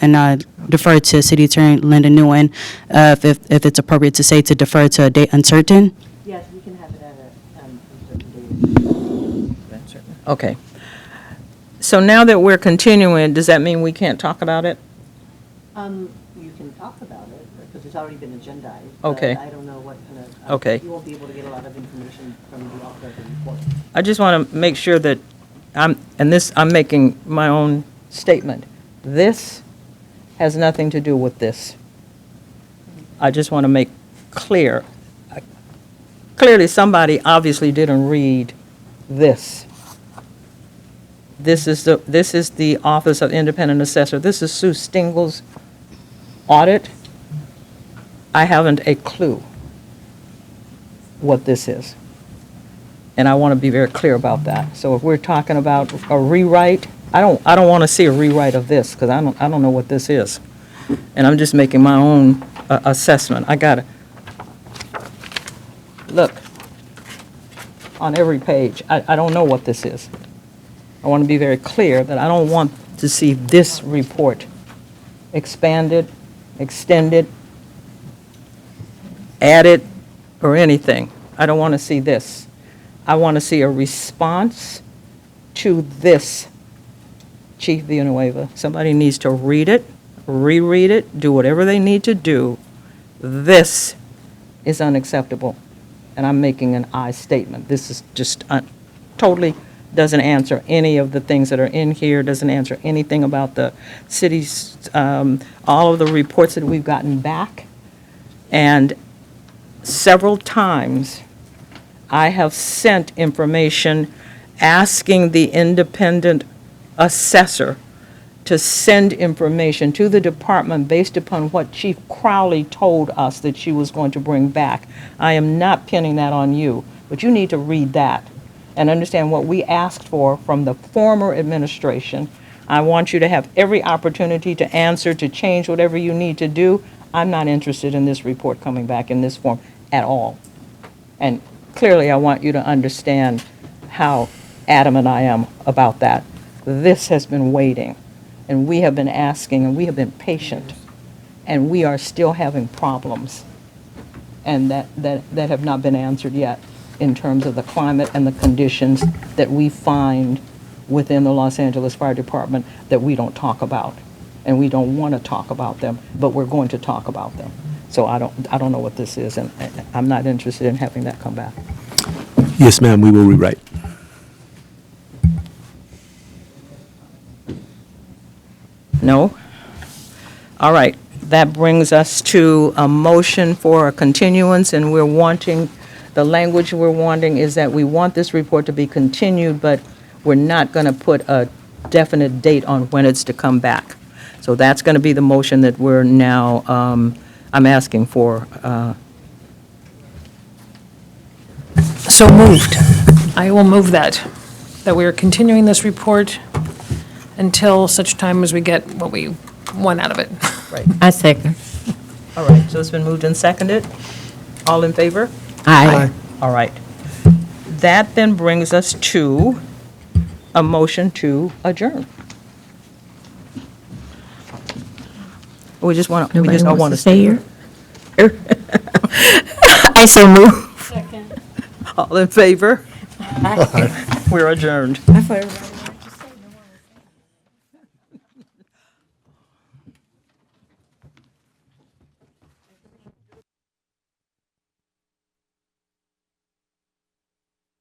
S2: and I defer to City Attorney Linda Nguyen, if it's appropriate to say to defer to a date uncertain.
S3: Yes, we can have it at a certain date.
S1: Okay. So now that we're continuing, does that mean we can't talk about it?
S3: You can talk about it, because it's already been agendized.
S1: Okay.
S3: But I don't know what kind of.
S1: Okay.
S3: You won't be able to get a lot of information from the author of the report.
S1: I just want to make sure that I'm making my own statement. This has nothing to do with this. I just want to make clear. Clearly, somebody obviously didn't read this. This is the Office of Independent Assessor. This is Sue Stingle's audit. I haven't a clue what this is. And I want to be very clear about that. So if we're talking about a rewrite, I don't want to see a rewrite of this, because I don't know what this is. And I'm just making my own assessment. I got to look on every page. I don't know what this is. I want to be very clear that I don't want to see this report expanded, extended, added, or anything. I don't want to see this. I want to see a response to this, Chief Villanueva. Somebody needs to read it, reread it, do whatever they need to do. This is unacceptable, and I'm making an I statement. This is just totally doesn't answer any of the things that are in here, doesn't answer anything about the city's, all of the reports that we've gotten back. And several times, I have sent information asking the independent assessor to send information to the department based upon what Chief Crowley told us that she was going to bring back. I am not pinning that on you, but you need to read that and understand what we asked for from the former administration. I want you to have every opportunity to answer, to change whatever you need to do. I'm not interested in this report coming back in this form at all. And clearly, I want you to understand how adamant I am about that. This has been waiting, and we have been asking, and we have been patient, and we are still having problems, and that have not been answered yet in terms of the climate and the conditions that we find within the Los Angeles Fire Department that we don't talk about, and we don't want to talk about them, but we're going to talk about them. So I don't know what this is, and I'm not interested in having that come back.
S5: Yes, ma'am, we will rewrite.
S1: No? All right. That brings us to a motion for a continuance, and we're wanting, the language we're wanting is that we want this report to be continued, but we're not going to put a definite date on when it's to come back. So that's going to be the motion that we're now, I'm asking for.
S10: So moved. I will move that we are continuing this report until such time as we get what we want out of it.
S1: Right.
S4: I second.
S1: All right, so it's been moved and seconded. All in favor?
S4: Aye.
S1: All right. That then brings us to a motion to adjourn. We just want to, we just don't want to stay here.
S4: I so move.
S1: All in favor? We're adjourned.
S4: Aye.